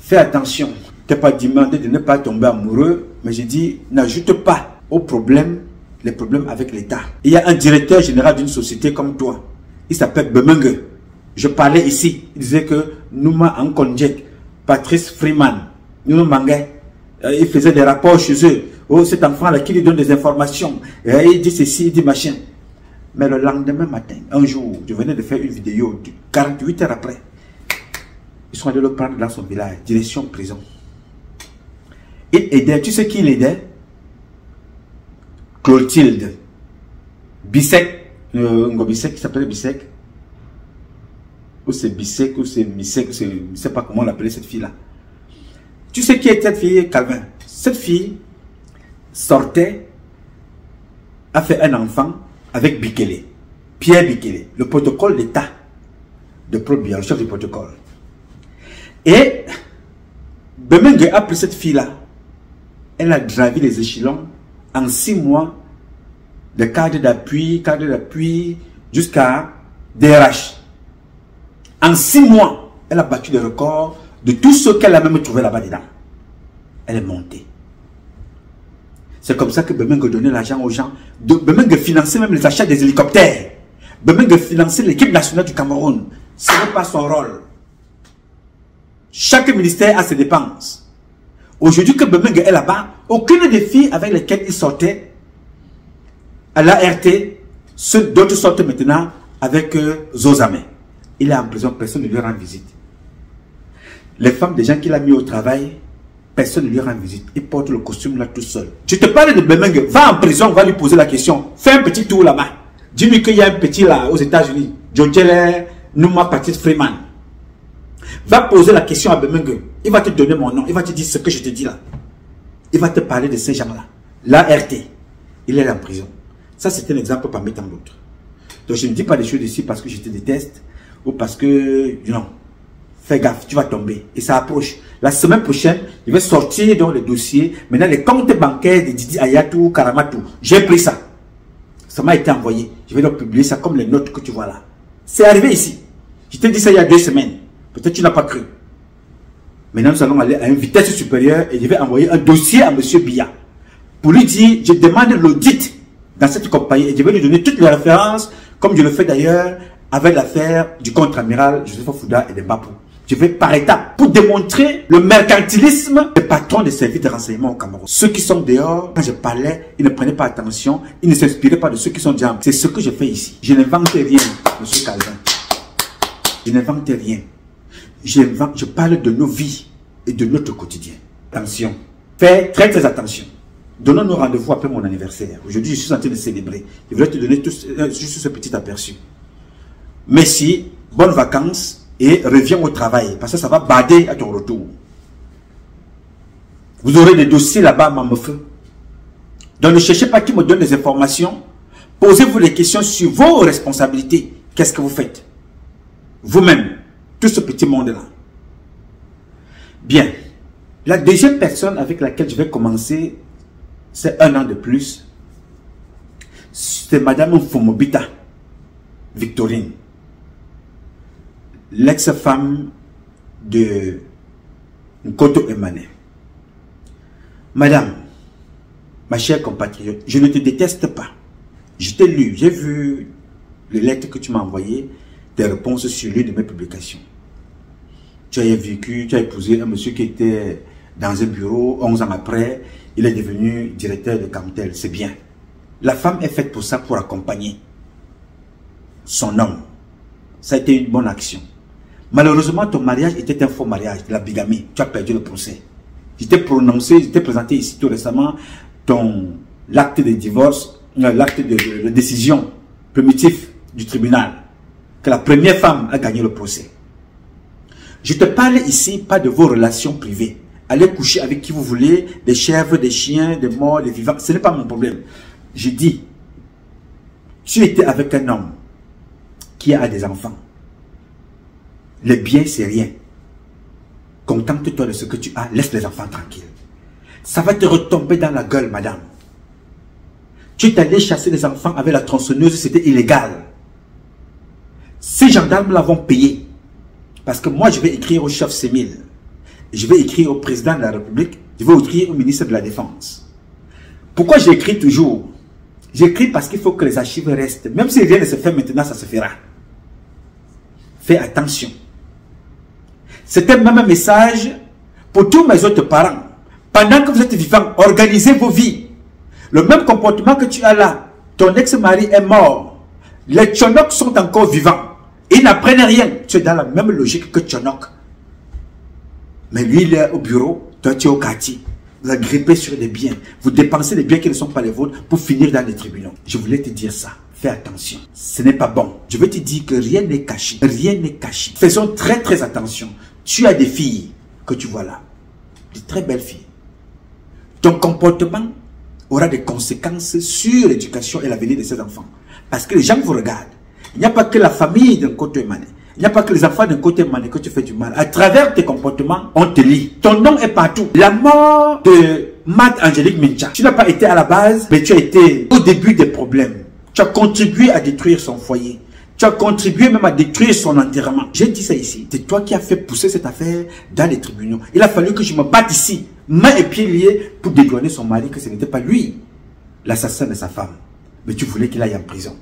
Fais attention. Je t'ai pas demandé de ne pas tomber amoureux, mais j'ai dit, n'ajoute pas aux problèmes, les problèmes avec l'État. Il y a un directeur général d'une société comme toi. Il s'appelle Bemenge. Je parlais ici. Il disait que Nouma Ankonjek, Patrice Freeman, Nouma Mangay, il faisait des rapports chez eux. Oh, cet enfant-là qui lui donne des informations. Et il dit ceci, il dit machin. Mais le lendemain matin, un jour, je venais de faire une vidéo, 48 heures après, ils sont allés le prendre dans son village, direction prison. Il aidait, tu sais qui il aidait? Clotilde. Bissek, Bissek, qui s'appelait Bissek. Ou c'est Bissek, ou c'est Bissek, je ne sais pas comment on l'appelait cette fille-là. Tu sais qui est cette fille, Calvin? Cette fille sortait, a fait un enfant avec Bikele, Pierre Bikele, le protocole d'État de Probia, le chef du protocole. Et Bemenge a pris cette fille-là, elle a gravi les échelons en 6 mois de cadre d'appui, jusqu'à DRH. En 6 mois, elle a battu le record de tous ceux qu'elle a même trouvé là-bas dedans. Elle est montée. C'est comme ça que Bemengue donnait l'argent aux gens. Bemengue finançait même les achats des hélicoptères. Bemengue finançait l'équipe nationale du Cameroun. Ce n'est pas son rôle. Chaque ministère a ses dépenses. Aujourd'hui que Bemengue est là-bas, aucune des filles avec lesquelles il sortait à l'ART, d'autres sortent maintenant avec Zozamé. Il est en prison, personne ne lui rend visite. Les femmes des gens qu'il a mis au travail, personne ne lui rend visite. Il porte le costume là tout seul. Je te parle de Bemengue, va en prison, on va lui poser la question. Fais un petit tour là-bas. Dis-lui qu'il y a un petit là aux États-Unis. Jodjele Nouma Patrice Freeman. Va poser la question à Bemengue. Il va te donner mon nom. Il va te dire ce que je te dis là. Il va te parler de ces gens-là. L'ART. Il est en prison. Ça, c'est un exemple parmi tant d'autres. Donc, je ne dis pas des choses ici parce que je te déteste ou parce que, non. Fais gaffe, tu vas tomber. Et ça approche. La semaine prochaine, je vais sortir dans le dossier. Maintenant, les comptes bancaires de Didi Ayatou, Karamatou. J'ai pris ça. Ça m'a été envoyé. Je vais donc publier ça comme les notes que tu vois là. C'est arrivé ici. Je t'ai dit ça il y a 2 semaines. Peut-être tu n'as pas cru. Maintenant, nous allons aller à une vitesse supérieure et je vais envoyer un dossier à M. Biya. Pour lui dire, je demande l'audit dans cette compagnie et je vais lui donner toutes les références, comme je le fais d'ailleurs avec l'affaire du contre-amiral Joseph Fouda et de Bapou. Je vais par étapes pour démontrer le mercantilisme des patrons des services de renseignement au Cameroun. Ceux qui sont dehors, quand je parlais, ils ne prenaient pas attention, ils ne s'inspiraient pas de ceux qui sont dehors. C'est ce que je fais ici. Je n'invente rien, M. Calvin. Je n'invente rien. Je parle de nos vies et de notre quotidien. Attention. Fais très très attention. Donnons-nous rendez-vous après mon anniversaire. Aujourd'hui, je suis en train de célébrer. Je voudrais te donner juste ce petit aperçu. Merci, bonnes vacances et reviens au travail parce que ça va bader à ton retour. Vous aurez des dossiers là-bas, Mamefeu. Donc ne cherchez pas qui me donne des informations. Posez-vous des questions sur vos responsabilités. Qu'est-ce que vous faites? Vous-même, tout ce petit monde-là. Bien. La deuxième personne avec laquelle je vais commencer, c'est 1 an de plus. C'est Madame Fomobita, Victorine. L'ex-femme de Nkoto Emane. Madame, ma chère compatriote, je ne te déteste pas. Je t'ai lu, j'ai vu les lettres que tu m'as envoyées, des réponses sur l'une de mes publications. Tu as vécu, tu as épousé un monsieur qui était dans un bureau, 11 ans après, il est devenu directeur de Camtel, c'est bien. La femme est faite pour ça, pour accompagner son homme. Ça a été une bonne action. Malheureusement, ton mariage était un faux mariage, la bigamie. Tu as perdu le procès. Je t'ai prononcé, je t'ai présenté ici tout récemment l'acte de divorce, l'acte de décision primitif du tribunal, que la première femme a gagné le procès. Je te parle ici pas de vos relations privées. Allez coucher avec qui vous voulez, des chèvres, des chiens, des morts, des vivants. Ce n'est pas mon problème. Je dis, tu étais avec un homme qui a des enfants. Le bien, c'est rien. Contente-toi de ce que tu as. Laisse les enfants tranquilles. Ça va te retomber dans la gueule, madame. Tu es allé chasser les enfants avec la tronçonneuse, c'était illégal. Ces gendarmes l'avont payé. Parce que moi, je vais écrire au chef Sémile. Je vais écrire au président de la République. Je vais écrire au ministre de la Défense. Pourquoi j'écris toujours? J'écris parce qu'il faut que les archives restent. Même si rien ne se fait maintenant, ça se fera. Fais attention. C'était même un message pour tous mes autres parents. Pendant que vous êtes vivants, organisez vos vies. Le même comportement que tu as là, ton ex-mari est mort. Les Tchonok sont encore vivants. Ils n'apprennent rien. Tu es dans la même logique que Tchonok. Mais lui, il est au bureau, toi tu es au quartier. Vous agrippez sur des biens. Vous dépensez des biens qui ne sont pas les vôtres pour finir dans les tribunaux. Je voulais te dire ça. Fais attention. Ce n'est pas bon. Je veux te dire que rien n'est caché. Rien n'est caché. Faisons très très attention. Tu as des filles que tu vois là. De très belles filles. Ton comportement aura des conséquences sur l'éducation et l'avenir de ces enfants. Parce que les gens vous regardent. Il n'y a pas que la famille d'un côté Mané. Il n'y a pas que les enfants d'un côté Mané que tu fais du mal. À travers tes comportements, on te lit. Ton nom est partout. La mort de Matt Angélique Mincha. Tu n'as pas été à la base, mais tu as été au début des problèmes. Tu as contribué à détruire son foyer. Tu as contribué même à détruire son enterrement. J'ai dit ça ici. C'est toi qui as fait pousser cette affaire dans les tribunaux. Il a fallu que je me batte ici mains et pieds liés pour dédouaner son mari que ce n'était pas lui, l'assassin de sa femme. Mais tu voulais qu'il aille en prison.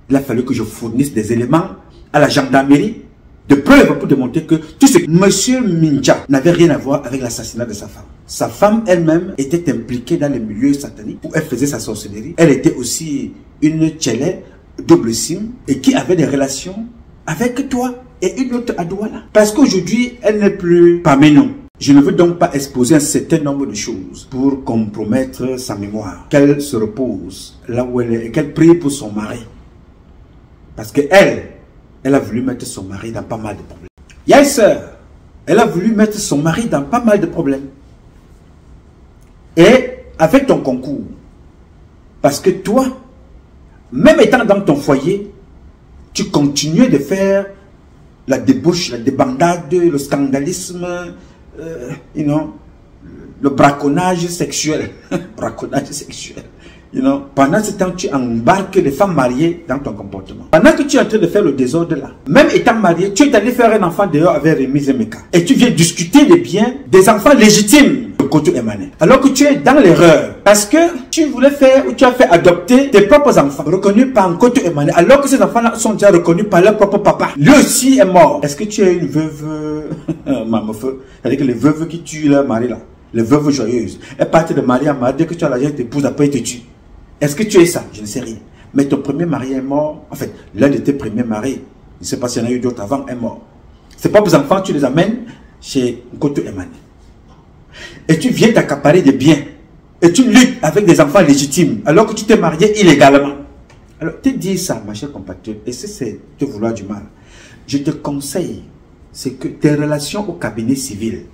Il a fallu que je fournisse des éléments à la gendarmerie, de preuves pour démontrer que tout ce que M. Minja n'avait rien à voir avec l'assassinat de sa femme. Sa femme elle-même était impliquée dans les milieux sataniques où elle faisait sa sorcellerie. Elle était aussi une tchélé, double sim, et qui avait des relations avec toi et une autre à Douala. Parce qu'aujourd'hui, elle n'est plus parmi nous. Je ne veux donc pas exposer un certain nombre de choses pour compromettre sa mémoire. Qu'elle se repose là où elle est et qu'elle prie pour son mari. Parce qu'elle a voulu mettre son mari dans pas mal de problèmes. Il y a une sœur, elle a voulu mettre son mari dans pas mal de problèmes. Et avec ton concours, parce que toi, même étant dans ton foyer, tu continuais de faire la débauche, la débandade, le scandalisme, le braconnage sexuel. Braconnage sexuel. Pendant ce temps, tu embarques les femmes mariées dans ton comportement. Pendant que tu es en train de faire le désordre là, même étant marié, tu es allé faire un enfant dehors avec Rémi Zemeka. Et tu viens discuter des biens des enfants légitimes de Koto Emmanuel. Alors que tu es dans l'erreur. Parce que tu voulais faire ou tu as fait adopter tes propres enfants reconnus par Koto Emmanuel. Alors que ces enfants-là sont déjà reconnus par leur propre papa. Lui aussi est mort. Est-ce que tu es une veuve, mamofeu? C'est-à-dire que les veuves qui tuent leur mari là, les veuves joyeuses, elles partent de mari à mari, dès que tu as l'argent, t'épouses, après ils te tuent. Est-ce que tu es ça? Je ne sais rien. Mais ton premier mari est mort. En fait, l'un de tes premiers maris, je ne sais pas s'il y en a eu d'autres avant, est mort. Ces propres enfants, tu les amènes chez Koto Emmanuel. Et tu viens t'accaparer des biens. Et tu luttes avec des enfants légitimes, alors que tu t'es marié illégalement. Alors, te dis ça, ma chère compatriote, et c'est te vouloir du mal. Je te conseille, c'est que tes relations au cabinet civil,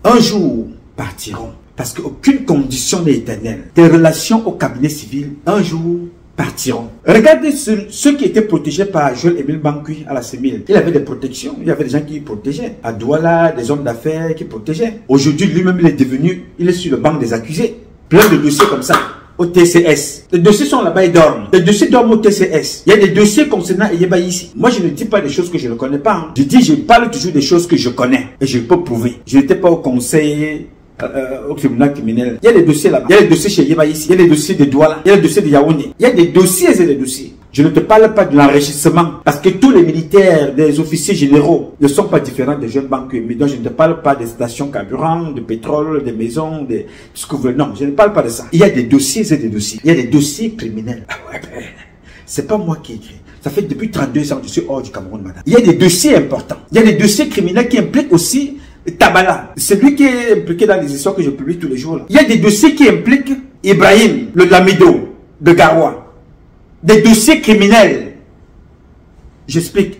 un jour, partiront. Parce qu'aucune condition n'est éternelle. Tes relations au cabinet civil, un jour, partiront. Regardez ceux qui étaient protégés par Joël-Émile Bankui à la CEMIL. Il avait des protections. Il y avait des gens qui protégeaient. À Douala, des hommes d'affaires qui protégeaient. Aujourd'hui, lui-même, il est sur le banc des accusés. Plein de dossiers comme ça. Au TCS. Les dossiers sont là-bas, ils dorment. Les dossiers dorment au TCS. Il y a des dossiers concernant Eyeba ici. Moi, je ne dis pas des choses que je ne connais pas. Hein. Je parle toujours des choses que je connais. Et je peux prouver. Je n'étais pas au conseil... au tribunal criminel. Il y a des dossiers là-bas. Il y a des dossiers chez Yeba ici. Il y a des dossiers de Douala. Il y a des dossiers de Yaoundé. Il y a des dossiers et des dossiers. Je ne te parle pas de l'enrichissement. Parce que tous les militaires, des officiers généraux ne sont pas différents des jeunes banquiers. Mais donc je ne te parle pas des stations carburant, de pétrole, des maisons, de ce que vous voulez. Non, je ne parle pas de ça. Il y a des dossiers et des dossiers. Il y a des dossiers criminels. Ah ouais, c'est pas moi qui écris. Ça fait depuis 32 ans que je suis hors du Cameroun, madame. Il y a des dossiers importants. Il y a des dossiers criminels qui impliquent aussi Tabala, c'est lui qui est impliqué dans les histoires que je publie tous les jours. Là. Il y a des dossiers qui impliquent Ibrahim, le Lamido, de Garoua. Des dossiers criminels. J'explique.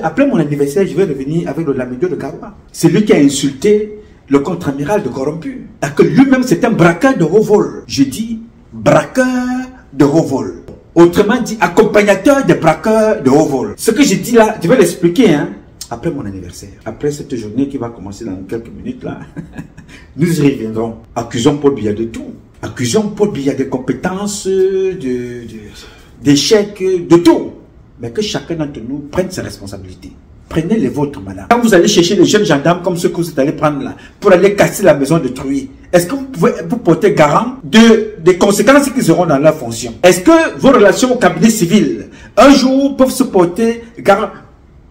Après mon anniversaire, je vais revenir avec le Lamido de Garoua. C'est lui qui a insulté le contre-amiral de corrompu. Que lui-même, c'est un braqueur de haut vol. Je dis braqueur de haut vol. Autrement dit, accompagnateur des braqueurs de haut vol. Ce que je dis là, je vais l'expliquer, hein. Après mon anniversaire, après cette journée qui va commencer dans quelques minutes là, nous y reviendrons. Accusons Paul Biya de tout. Accusons Paul Biya des compétences, d'échecs, de tout. Mais que chacun d'entre nous prenne ses responsabilités. Prenez les vôtres, madame. Quand vous allez chercher les jeunes gendarmes comme ceux que vous allez prendre là, pour aller casser la maison détruite, est-ce que vous pouvez vous porter garant des conséquences qu'ils auront dans leur fonction? Est-ce que vos relations au cabinet civil, un jour, peuvent se porter garant?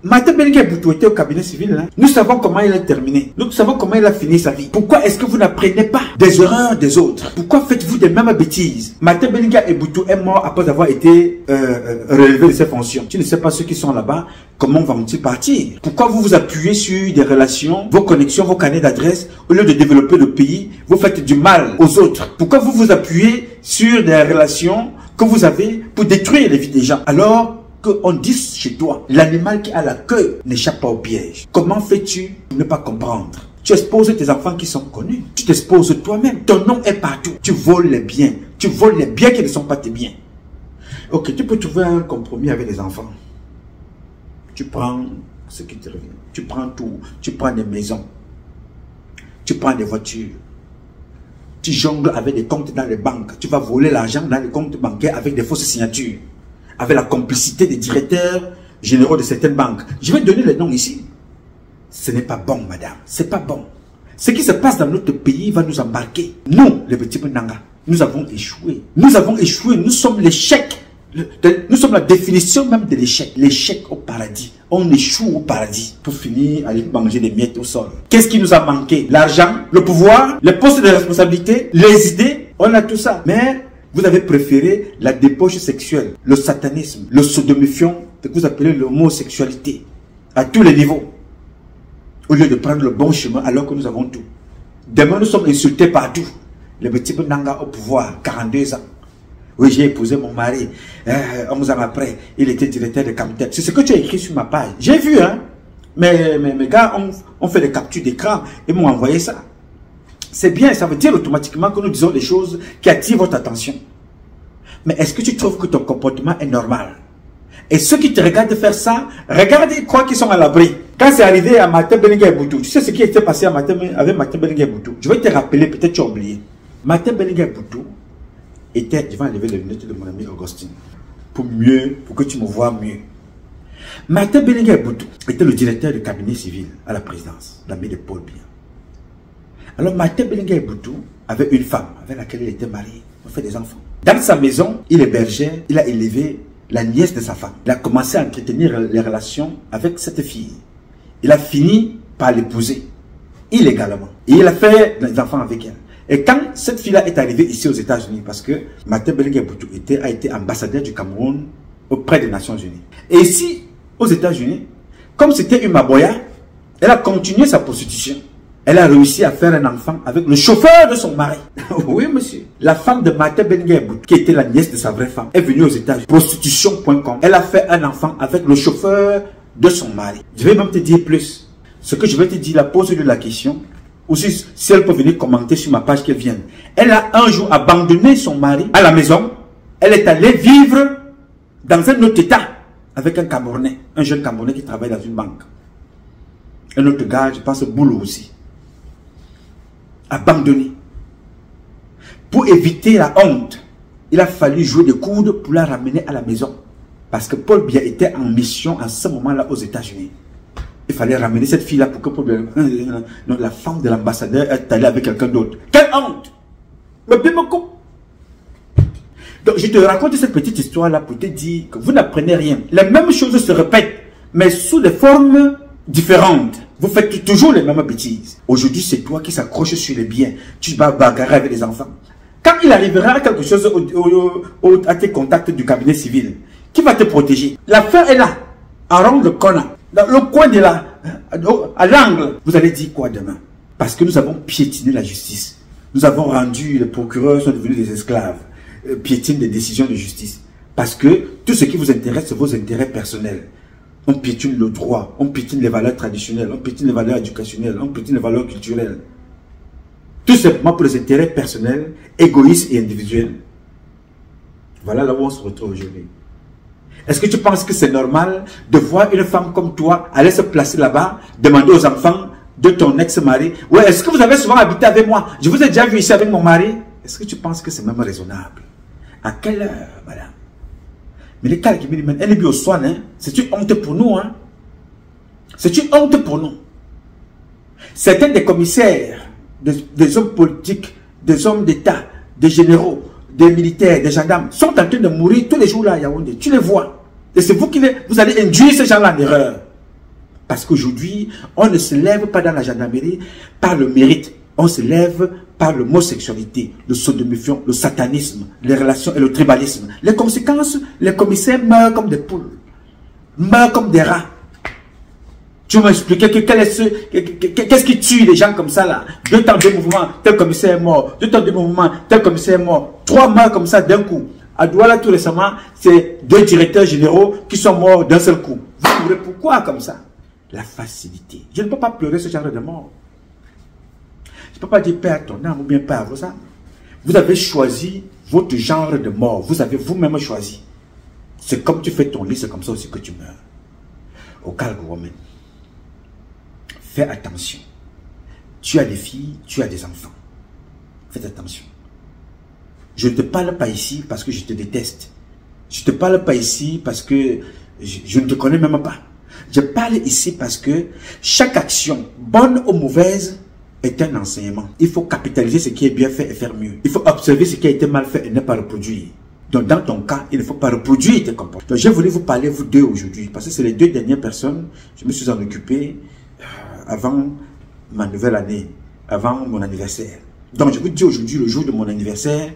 Martin Bengue Boutou était au cabinet civil. Là. Nous savons comment il a terminé. Nous savons comment il a fini sa vie. Pourquoi est-ce que vous n'apprenez pas des erreurs des autres? Pourquoi faites-vous des mêmes bêtises? Martin Bengue Boutou est mort après avoir été relevé de ses fonctions. Tu ne sais pas ceux qui sont là-bas, comment vont-ils partir? Pourquoi vous vous appuyez sur des relations, vos connexions, vos carnets d'adresse, au lieu de développer le pays, vous faites du mal aux autres? Pourquoi vous vous appuyez sur des relations que vous avez pour détruire les vies des gens? Alors, qu'on dise chez toi, l'animal qui a la queue n'échappe pas au piège. Comment fais-tu pour ne pas comprendre? Tu exposes tes enfants qui sont connus. Tu t'exposes toi-même. Ton nom est partout. Tu voles les biens. Tu voles les biens qui ne sont pas tes biens. Ok, tu peux trouver un compromis avec les enfants. Tu prends ce qui te revient. Tu prends tout. Tu prends des maisons. Tu prends des voitures. Tu jongles avec des comptes dans les banques. Tu vas voler l'argent dans les comptes bancaires avec des fausses signatures. Avec la complicité des directeurs généraux de certaines banques. Je vais donner les noms ici. Ce n'est pas bon, madame. C'est pas bon. Ce qui se passe dans notre pays va nous embarquer. Nous, les petits Nanga, nous avons échoué. Nous avons échoué. Nous sommes l'échec. Nous sommes la définition même de l'échec. L'échec au paradis. On échoue au paradis pour finir à aller manger des miettes au sol. Qu'est-ce qui nous a manqué? L'argent, le pouvoir, les postes de responsabilité, les idées. On a tout ça. Mais vous avez préféré la débauche sexuelle, le satanisme, le sodomifion, ce que vous appelez l'homosexualité, à tous les niveaux. Au lieu de prendre le bon chemin alors que nous avons tout. Demain, nous sommes insultés partout. Les petits Nanga au pouvoir, 42 ans. Oui, j'ai épousé mon mari. 11 ans après, il était directeur de Camtel. C'est ce que tu as écrit sur ma page. J'ai vu, hein. Mais mes gars ont fait des captures d'écran et m'ont envoyé ça. C'est bien, ça veut dire automatiquement que nous disons des choses qui attirent votre attention. Mais est-ce que tu trouves que ton comportement est normal? Et ceux qui te regardent faire ça, regardez, ils croient qu'ils sont à l'abri. Quand c'est arrivé à Martin Bellinga et Boutou, tu sais ce qui était passé avec Martin Bellinga et Boutou? Je vais te rappeler, peut-être tu as oublié. Martin Bellinga et Boutou était, je vais enlever les lunettes de mon ami Augustine, pour que tu me vois mieux. Martin Bellinga et Boutou était le directeur du cabinet civil à la présidence, l'ami de Paul Biya. Alors Martin Bellinga et Boutou avait une femme avec laquelle il était marié, il a fait des enfants. Dans sa maison, il hébergeait, il a élevé la nièce de sa femme. Il a commencé à entretenir les relations avec cette fille. Il a fini par l'épouser, illégalement. Et il a fait des enfants avec elle. Et quand cette fille-là est arrivée ici aux États-Unis, parce que Martin Bellinga Boutou a été ambassadeur du Cameroun auprès des Nations Unies. Et ici, aux États-Unis, comme c'était une Maboya, elle a continué sa prostitution. Elle a réussi à faire un enfant avec le chauffeur de son mari. Oui, monsieur. La femme de Martin Bellinga Boutou, qui était la nièce de sa vraie femme, est venue aux États-Unis. Prostitution.com. Elle a fait un enfant avec le chauffeur de son mari. Je vais même te dire plus. Ce que je vais te dire, la pose de la question, ou si elle peut venir commenter sur ma page qu'elle vienne. Elle a un jour abandonné son mari à la maison. Elle est allée vivre dans un autre état avec un Camerounais, un jeune Camerounais qui travaille dans une banque. Un autre gars, je pense, boulot aussi. Abandonné. Pour éviter la honte, il a fallu jouer des coudes pour la ramener à la maison. Parce que Paul Biya était en mission à ce moment-là aux États-Unis. Il fallait ramener cette fille-là pour que Paul Biya... Non, la femme de l'ambassadeur est allée avec quelqu'un d'autre. Quelle honte! Mais bien me coupe. Donc, je te raconte cette petite histoire-là pour te dire que vous n'apprenez rien. Les mêmes choses se répètent, mais sous des formes différentes. Vous faites toujours les mêmes bêtises. Aujourd'hui, c'est toi qui s'accroches sur les biens. Tu vas bagarrer avec les enfants. Quand il arrivera à quelque chose à tes contacts du cabinet civil, qui va te protéger? L'affaire est là, à rond le corner, dans le coin de là, à l'angle. Vous allez dire quoi demain? Parce que nous avons piétiné la justice. Nous avons rendu, les procureurs sont devenus des esclaves, piétinent des décisions de justice. Parce que tout ce qui vous intéresse, c'est vos intérêts personnels. On piétine le droit, on piétine les valeurs traditionnelles, on piétine les valeurs éducationnelles, on piétine les valeurs culturelles. Tout simplement pour les intérêts personnels, égoïstes et individuels. Voilà là où on se retrouve aujourd'hui. Est-ce que tu penses que c'est normal de voir une femme comme toi aller se placer là-bas, demander aux enfants de ton ex-mari, ouais, est-ce que vous avez souvent habité avec moi? Je vous ai déjà vu ici avec mon mari. Est-ce que tu penses que c'est même raisonnable? À quelle heure, madame? Mais les cas qui me disent, elle est bien au soin, hein? C'est une honte pour nous, hein? C'est une honte pour nous. Certains des commissaires, des hommes politiques, des hommes d'État, des généraux, des militaires, des gendarmes, sont en train de mourir tous les jours là à Yaoundé. Tu les vois. Et c'est vous vous allez induire ces gens-là en erreur. Parce qu'aujourd'hui, on ne se lève pas dans la gendarmerie par le mérite. On se lève par l'homosexualité, le sodomifion, le satanisme, les relations et le tribalisme. Les conséquences, les commissaires meurent comme des poules, meurent comme des rats. Tu m'as expliqué qu'est-ce qui tue les gens comme ça là? 2 temps de mouvement, tel commissaire est mort. 2 temps de mouvement, tel commissaire est mort. 3 morts comme ça d'un coup. À Douala tout récemment, c'est 2 directeurs généraux qui sont morts d'un seul coup. Vous mourrez pourquoi comme ça? La facilité. Je ne peux pas pleurer ce genre de mort. Je ne peux pas dire père ton âme ou bien père vos âmes. Vous avez choisi votre genre de mort. Vous avez vous-même choisi. C'est comme tu fais ton lit, c'est comme ça aussi que tu meurs. Au calme, woman. Fais attention. Tu as des filles, tu as des enfants. Faites attention. Je ne te parle pas ici parce que je te déteste. Je ne te parle pas ici parce que je ne te connais même pas. Je parle ici parce que chaque action, bonne ou mauvaise, est un enseignement. Il faut capitaliser ce qui est bien fait et faire mieux. Il faut observer ce qui a été mal fait et ne pas reproduire. Donc dans ton cas, il ne faut pas reproduire tes comportements. Donc j'ai voulu vous parler, vous deux, aujourd'hui, parce que c'est les deux dernières personnes, je me suis en occupé avant ma nouvelle année, avant mon anniversaire. Donc je vous dis aujourd'hui, le jour de mon anniversaire,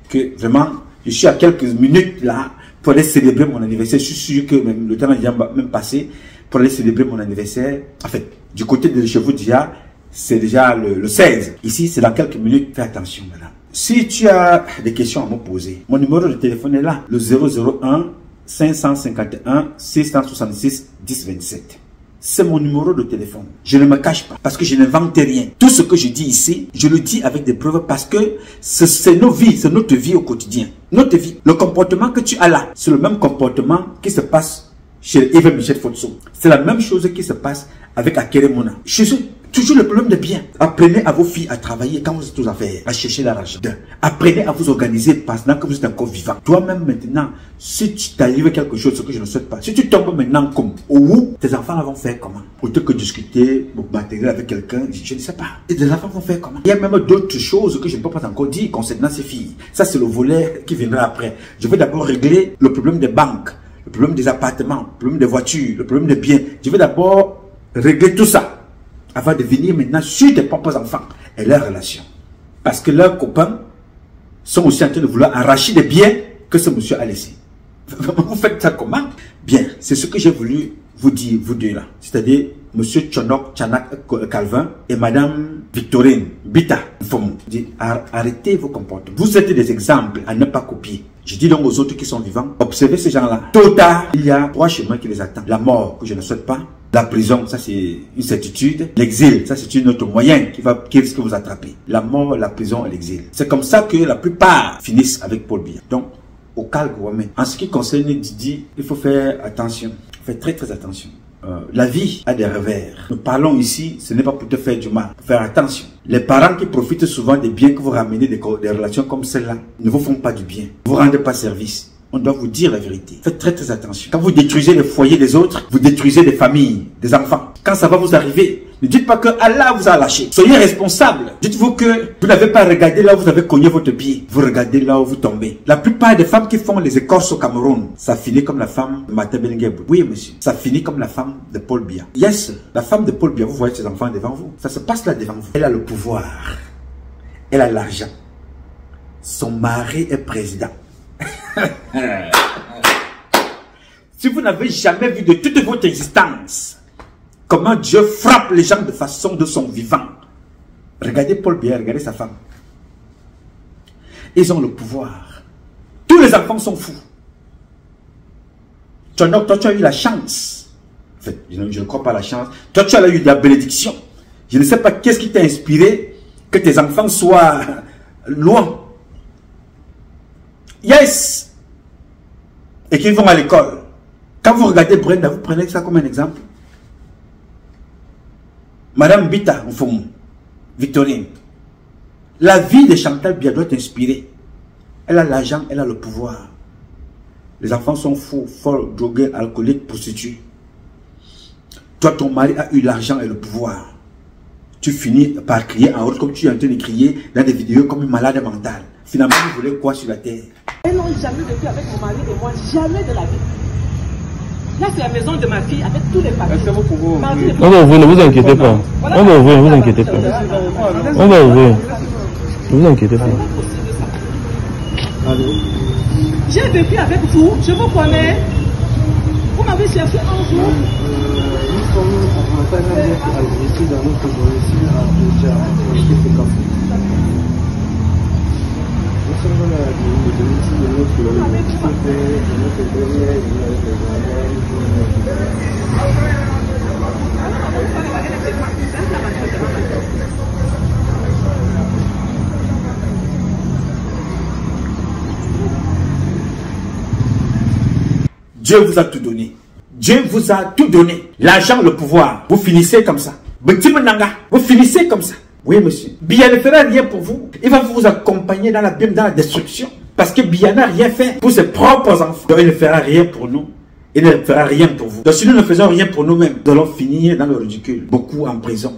que vraiment, je suis à quelques minutes là pour aller célébrer mon anniversaire. Je suis sûr que même le temps va même passer pour aller célébrer mon anniversaire. En fait, du côté de chez vous déjà, c'est déjà le 16. Ici, c'est dans quelques minutes. Fais attention, madame. Si tu as des questions à me poser, mon numéro de téléphone est là, le 001 551 666 1027. C'est mon numéro de téléphone. Je ne me cache pas parce que je n'invente rien. Tout ce que je dis ici, je le dis avec des preuves parce que c'est nos vies, c'est notre vie au quotidien. Notre vie. Le comportement que tu as là, c'est le même comportement qui se passe chez Yves Michel Fotso. C'est la même chose qui se passe avec Akere Mona. Je suis toujours le problème de bien. Apprenez à vos filles à travailler quand vous êtes aux affaires, à chercher l'argent. Apprenez à vous organiser pendant que vous êtes encore vivant. Toi-même maintenant, si tu t'arrives quelque chose, ce que je ne souhaite pas, si tu tombes maintenant comme où tes enfants vont faire comment? Plutôt que discuter ou matériel avec quelqu'un, je ne sais pas. Et tes enfants vont faire comment? Il y a même d'autres choses que je ne peux pas encore dire concernant ces filles. Ça, c'est le volet qui viendra après. Je vais d'abord régler le problème des banques, le problème des appartements, le problème des voitures, le problème des biens. Je vais d'abord régler tout ça avant de venir maintenant sur tes propres enfants et leurs relations. Parce que leurs copains sont aussi en train de vouloir arracher des biens que ce monsieur a laissés. Vous faites ça comment? Bien, c'est ce que j'ai voulu vous dire, vous deux là. C'est-à-dire monsieur Tchonok Tchanak Calvin et madame Victorine Bita Fomo. Arrêtez vos comportements. Vous êtes des exemples à ne pas copier. Je dis donc aux autres qui sont vivants, observez ces gens-là. Tôt ou tard, il y a 3 chemins qui les attendent. La mort, que je ne souhaite pas. La prison, ça c'est une certitude. L'exil, ça c'est un autre moyen qui risque de vous attraper. La mort, la prison et l'exil. C'est comme ça que la plupart finissent avec Paul Biya. Donc, au calme, en ce qui concerne Didi, il faut faire attention. Faites très très attention. La vie a des revers. Nous parlons ici, ce n'est pas pour te faire du mal. Faire attention. Les parents qui profitent souvent des biens que vous ramenez, des relations comme celle-là, ne vous font pas du bien. Vous ne rendez pas service. On doit vous dire la vérité. Faites très très attention. Quand vous détruisez les foyers des autres, vous détruisez des familles, des enfants. Quand ça va vous arriver, ne dites pas que Allah vous a lâché. Soyez responsable. Dites-vous que vous n'avez pas regardé là où vous avez cogné votre pied. Vous regardez là où vous tombez. La plupart des femmes qui font les écorces au Cameroun, ça finit comme la femme de Martin Benguebou. Oui, monsieur. Ça finit comme la femme de Paul Biya. Yes, la femme de Paul Biya, vous voyez ses enfants devant vous. Ça se passe là devant vous. Elle a le pouvoir. Elle a l'argent. Son mari est président. Si vous n'avez jamais vu de toute votre existence comment Dieu frappe les gens de façon de son vivant, regardez Paul Biya, regardez sa femme. Ils ont le pouvoir. Tous les enfants sont fous. Toi, tu as eu la chance. En fait, je ne crois pas à la chance. Toi, tu as eu de la bénédiction. Je ne sais pas qu'est-ce qui t'a inspiré que tes enfants soient loin. Yes! Et qu'ils vont à l'école. Quand vous regardez Brenda, vous prenez ça comme un exemple. Madame Bita Mfoumou, Victorine. La vie de Chantal Biya doit t'inspirer. Elle a l'argent, elle a le pouvoir. Les enfants sont fous, folles, drogués, alcooliques, prostitués. Toi, ton mari a eu l'argent et le pouvoir. Tu finis par crier en haut comme tu es en train de crier dans des vidéos comme une malade mentale. Finalement, vous voulez quoi sur la terre? Elles n'ont jamais vécu avec mon mari et moi, jamais de la vie. Là, c'est la maison de ma fille avec tous les papiers. On va ouvrir, ne vous inquiétez pas. On va ouvrir, ne vous inquiétez pas. On va ouvrir. Ne vous inquiétez pas. J'ai vécu avec vous, je vous connais. Vous m'avez cherché un jour. Dieu vous a tout donné. Dieu vous a tout donné. L'argent, le pouvoir. Vous finissez comme ça. Vous finissez comme ça. Oui, monsieur. Biya ne fera rien pour vous. Il va vous accompagner dans la destruction. Parce que Biya n'a rien fait pour ses propres enfants. Donc il ne fera rien pour nous. Il ne fera rien pour vous. Donc si nous ne faisons rien pour nous-mêmes, nous allons finir dans le ridicule. Beaucoup en prison.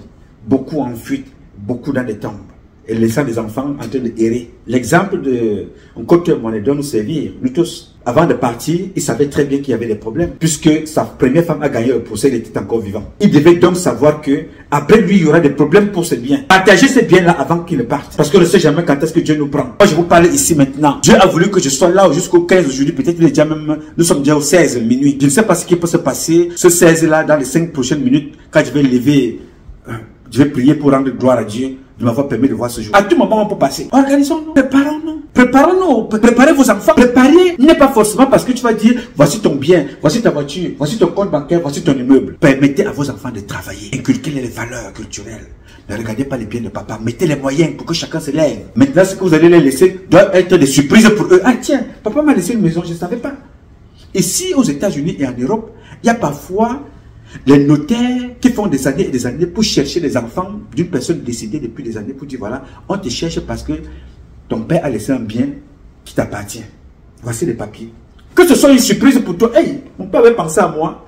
Beaucoup en fuite. beaucoup dans des tombes et laissant des enfants en train d'errer. L'exemple de un côté monnaie doit nous servir, nous tous. Avant de partir, il savait très bien qu'il y avait des problèmes, puisque sa première femme a gagné le procès, il était encore vivant. Il devait donc savoir que après lui, il y aura des problèmes pour ses biens. Partagez ces biens-là avant qu'il ne parte, parce qu'on ne sait jamais quand est-ce que Dieu nous prend. Moi, je vous parle ici maintenant. Dieu a voulu que je sois là jusqu'au 15 aujourd'hui, peut-être il est déjà même, nous sommes déjà au 16 minuit. Je ne sais pas ce qui peut se passer, ce 16-là, dans les 5 prochaines minutes, quand je vais lever, je vais prier pour rendre gloire à Dieu de m'avoir permis de voir ce jour. À tout moment, on peut passer. Organisons-nous, préparons-nous. Préparons-nous, préparez vos enfants. Préparer n'est pas forcément parce que tu vas dire, voici ton bien, voici ta voiture, voici ton compte bancaire, voici ton immeuble. Permettez à vos enfants de travailler, inculquez-les les valeurs culturelles. Ne regardez pas les biens de papa, mettez les moyens pour que chacun se lève. Maintenant, ce que vous allez les laisser doit être des surprises pour eux. Ah tiens, papa m'a laissé une maison, je ne savais pas. Ici, aux États-Unis et en Europe, il y a parfois les notaires qui font des années et des années pour chercher les enfants d'une personne décédée depuis des années pour dire voilà, on te cherche parce que ton père a laissé un bien qui t'appartient. Voici les papiers. Que ce soit une surprise pour toi. Hey, mon père avait pensé à moi.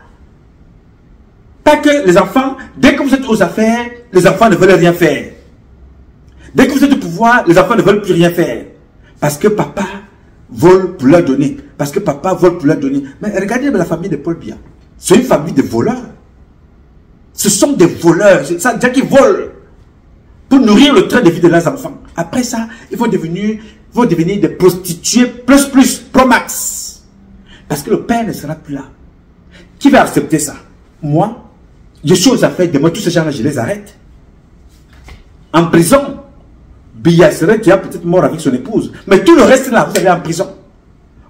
Pas que les enfants, dès que vous êtes aux affaires, les enfants ne veulent rien faire. Dès que vous êtes au pouvoir, les enfants ne veulent plus rien faire. Parce que papa vole pour leur donner. Parce que papa vole pour leur donner. Mais regardez la famille de Paul Biya. C'est une famille de voleurs. Ce sont des voleurs. Ça veut dire qu'ils volent pour nourrir le train de vie de leurs enfants. Après ça, ils vont devenir des prostituées plus, pro max. Parce que le père ne sera plus là. Qui va accepter ça? Moi, je suis aux affaires de moi, tous ces gens-là, je les arrête. En prison, Biya serait déjà peut-être mort avec son épouse. Mais tout le reste là, vous allez en prison.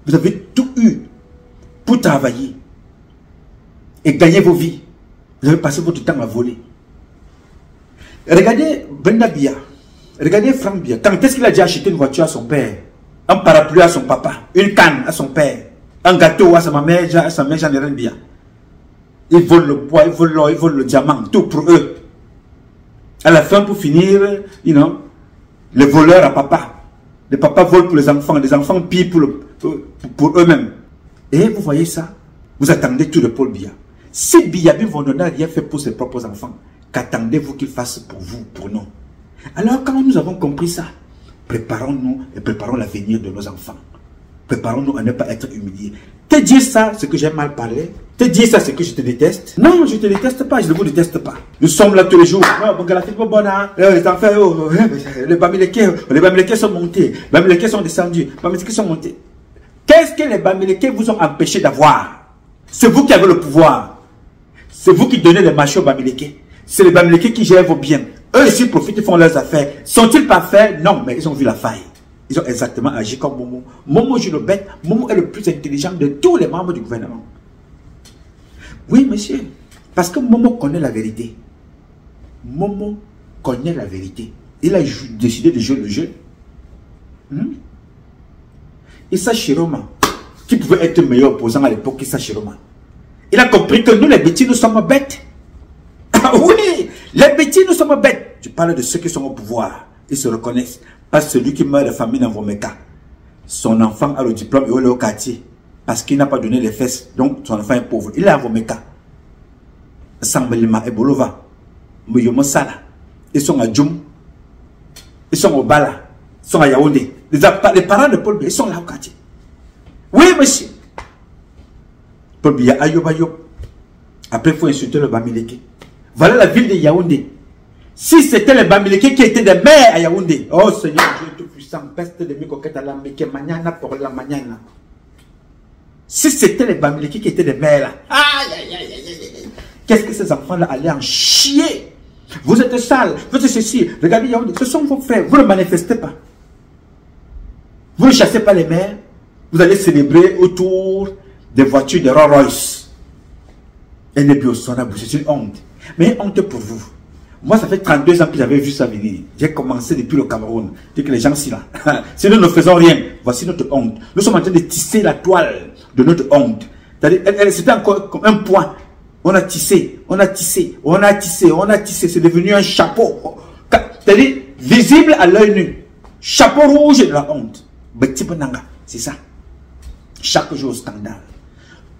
Vous avez tout eu pour travailler et gagner vos vies. Vous avez passé votre temps à voler. Regardez Brenda Biya. Regardez Frank Biya. Quand est-ce qu'il a déjà acheté une voiture à son père? Un parapluie à son papa? Une canne à son père? Un gâteau à sa mère, Jean-Hérène Biya? Ils volent le bois, ils volent l'or, ils volent le diamant. Tout pour eux. À la fin, pour finir, you know, les voleurs à papa. Les papas volent pour les enfants pillent pour eux-mêmes. Et vous voyez ça? Vous attendez tout de Paul Biya. Si Biya n'a rien fait pour ses propres enfants, qu'attendez-vous qu'il fasse pour vous, pour nous? Alors quand nous avons compris ça, préparons-nous et préparons l'avenir de nos enfants. Préparons-nous à ne pas être humiliés. Te dire ça, c'est que j'ai mal parlé. Te dire ça, c'est que je te déteste. Non, je ne te déteste pas, je ne vous déteste pas. Nous sommes là tous les jours. Les enfants, les Bamileke sont montés. Les Bamileke sont descendus. Les Bamileke sont montés. Qu'est-ce que les Bamileke vous ont empêché d'avoir? C'est vous qui avez le pouvoir. C'est vous qui donnez les marchés aux Bamileke. C'est les Bamileke qui gèrent vos biens. Eux ici profitent, ils font leurs affaires. Sont-ils parfaits? Non, mais ils ont vu la faille. Ils ont exactement agi comme Momo. Momo joue le bête. Momo est le plus intelligent de tous les membres du gouvernement. Oui, monsieur. Parce que Momo connaît la vérité. Momo connaît la vérité. Il a décidé de jouer le jeu. Issa Chiroma, qui pouvait être meilleur opposant à l'époque Issa Chiroma, il a compris que nous, les bêtis, nous sommes bêtes. Oui, les bêtis, nous sommes bêtes. Je parle de ceux qui sont au pouvoir. Ils se reconnaissent. Pas celui qui meurt de famine dans Vomeka. Son enfant a le diplôme et il est au quartier. Parce qu'il n'a pas donné les fesses. Donc, son enfant est pauvre. Il est à Vomeka. Sambelima et Bolova. Moyomo Sala. Ils sont à Djoum. Ils sont au Bala. Ils sont à Yaoundé. Les parents de Paul Biya, ils sont là au quartier. Oui, monsieur. Paul Biya, Ayob. Après, il faut insulter le Bamileke. Voilà la ville de Yaoundé. Si c'était les Bamileke qui étaient des mères à Yaoundé. Oh Seigneur Dieu Tout-Puissant, peste de mi coquette à la meke mañana pour la mañana. Si c'était les Bamileke qui étaient des mères là. Aïe, aïe, aïe, aïe. Qu'est-ce que ces enfants-là allaient en chier? Vous êtes sales, vous êtes ceci. Regardez Yaoundé, ce sont vos frères. Vous ne manifestez pas. Vous ne chassez pas les mères. Vous allez célébrer autour des voitures de Rolls-Royce. Et les biosona, c'est une honte. Mais une honte pour vous. Moi, ça fait 32 ans que j'avais vu ça venir. J'ai commencé depuis le Cameroun. Dès que les gens sont là. Si nous ne faisons rien, voici notre honte. Nous sommes en train de tisser la toile de notre honte. C'était encore comme un point. On a tissé, on a tissé, on a tissé, on a tissé. C'est devenu un chapeau. C'est-à-dire visible à l'œil nu. Chapeau rouge de la honte. C'est ça. Chaque jour au scandale.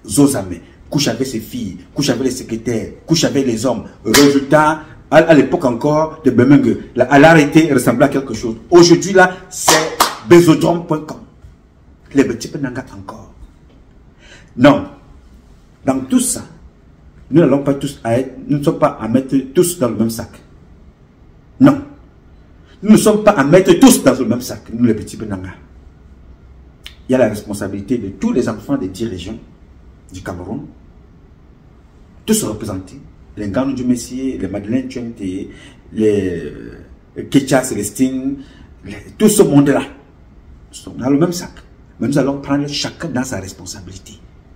Zozame couche avec ses filles, couche avec les secrétaires, couche avec les hommes. Résultat, à l'époque encore de Bemengue, elle a arrêté ressemblait à quelque chose. Aujourd'hui, là, c'est Bezodrome.com. Les petits Penanga encore. Non. Dans tout ça, nous n'allons pas tous à être, nous ne sommes pas à mettre tous dans le même sac. Non. Nous ne sommes pas à mettre tous dans le même sac, nous les petits Penanga. Il y a la responsabilité de tous les enfants des 10 régions du Cameroun, tous représentés. Les Nganou du Messier, les Madeleine Tchente, les Ketia Célestine, tout ce monde-là sont dans le même sac. Mais nous allons prendre chacun dans sa responsabilité,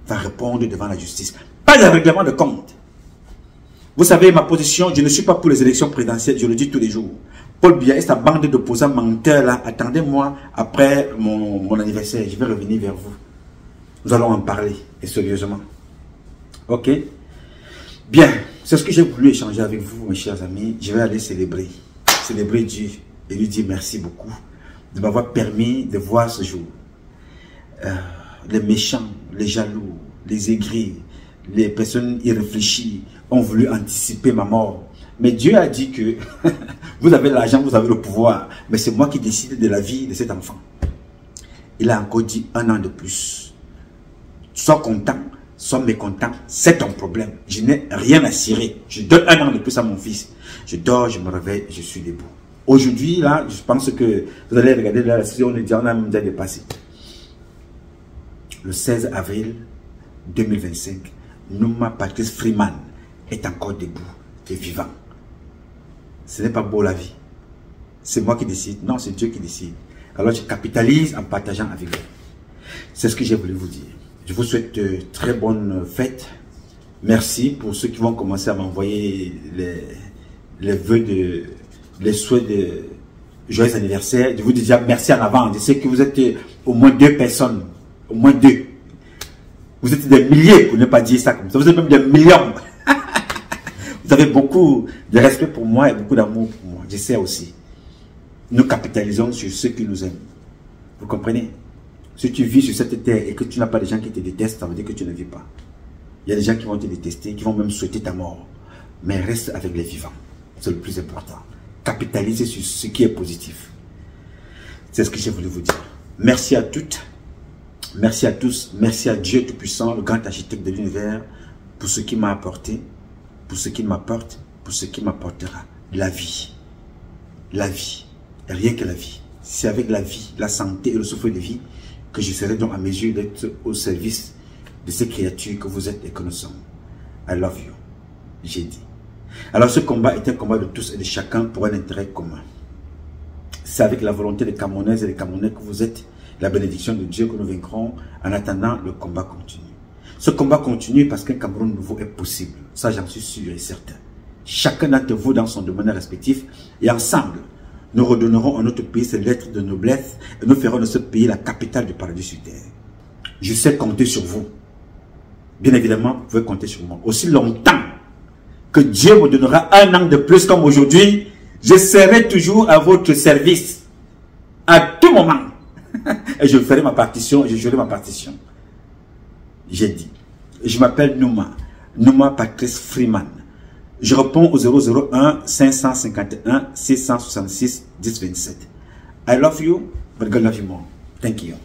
va répondre devant la justice. Pas de règlement de compte. Vous savez ma position, je ne suis pas pour les élections présidentielles, je le dis tous les jours. Paul Biya et sa bande d'opposants menteurs là, attendez-moi après mon anniversaire, je vais revenir vers vous. Nous allons en parler, et sérieusement. Ok? Bien, c'est ce que j'ai voulu échanger avec vous, mes chers amis. Je vais aller célébrer Dieu et lui dire merci beaucoup de m'avoir permis de voir ce jour. Les méchants, les jaloux, les aigris, les personnes irréfléchies ont voulu anticiper ma mort. Mais Dieu a dit que vous avez l'argent, vous avez le pouvoir, mais c'est moi qui décide de la vie de cet enfant. Il a encore dit 1 an de plus. Sois content, sois mécontent, c'est ton problème. Je n'ai rien à cirer. Je donne 1 an de plus à mon fils. Je dors, je me réveille, je suis debout. Aujourd'hui, là, je pense que vous allez regarder la session, on a déjà dépassé. Le 16 avril 2025, Nouma Patrice Freeman est encore debout et vivant. Ce n'est pas beau la vie. C'est moi qui décide. Non, c'est Dieu qui décide. Alors je capitalise en partageant avec vous. C'est ce que j'ai voulu vous dire. Je vous souhaite de très bonnes fêtes. Merci pour ceux qui vont commencer à m'envoyer les vœux les souhaits de joyeux anniversaire. Je vous dis déjà merci en avant. Je sais que vous êtes au moins 2 personnes. Au moins 2. Vous êtes des milliers pour ne pas dire ça comme ça. Vous êtes même des millions. Vous avez beaucoup de respect pour moi et beaucoup d'amour pour moi. Je sais aussi. Nous capitalisons sur ceux qui nous aiment. Vous comprenez? Si tu vis sur cette terre et que tu n'as pas de gens qui te détestent, ça veut dire que tu ne vis pas. Il y a des gens qui vont te détester, qui vont même souhaiter ta mort. Mais reste avec les vivants. C'est le plus important. Capitalisez sur ce qui est positif. C'est ce que j'ai voulu vous dire. Merci à toutes. Merci à tous. Merci à Dieu Tout-Puissant, le grand architecte de l'univers, pour ce qu'il m'a apporté, pour ce qu'il m'apporte, pour ce qu'il m'apportera. La vie. La vie. Et rien que la vie. C'est avec la vie, la santé et le souffle de vie que je serai donc à mesure d'être au service de ces créatures que vous êtes et que nous sommes. I love you. J'ai dit. Alors ce combat est un combat de tous et de chacun pour un intérêt commun. C'est avec la volonté des Camerounaises et des Camerounais que vous êtes, la bénédiction de Dieu que nous vaincrons. En attendant, le combat continue. Ce combat continue parce qu'un Cameroun nouveau est possible. Ça, j'en suis sûr et certain. Chacun d'entre vous dans son domaine respectif et ensemble, nous redonnerons à notre pays ses lettres de noblesse et nous ferons de ce pays la capitale du paradis sur terre. Je sais compter sur vous. Bien évidemment, vous pouvez compter sur moi. Aussi longtemps que Dieu me donnera 1 an de plus comme aujourd'hui, je serai toujours à votre service. À tout moment. Et je ferai ma partition et je jouerai ma partition. J'ai dit. Je m'appelle Nouma. Nouma Patrice Freeman. Je réponds au 001 551 666 1027. I love you, but God love you more. Thank you.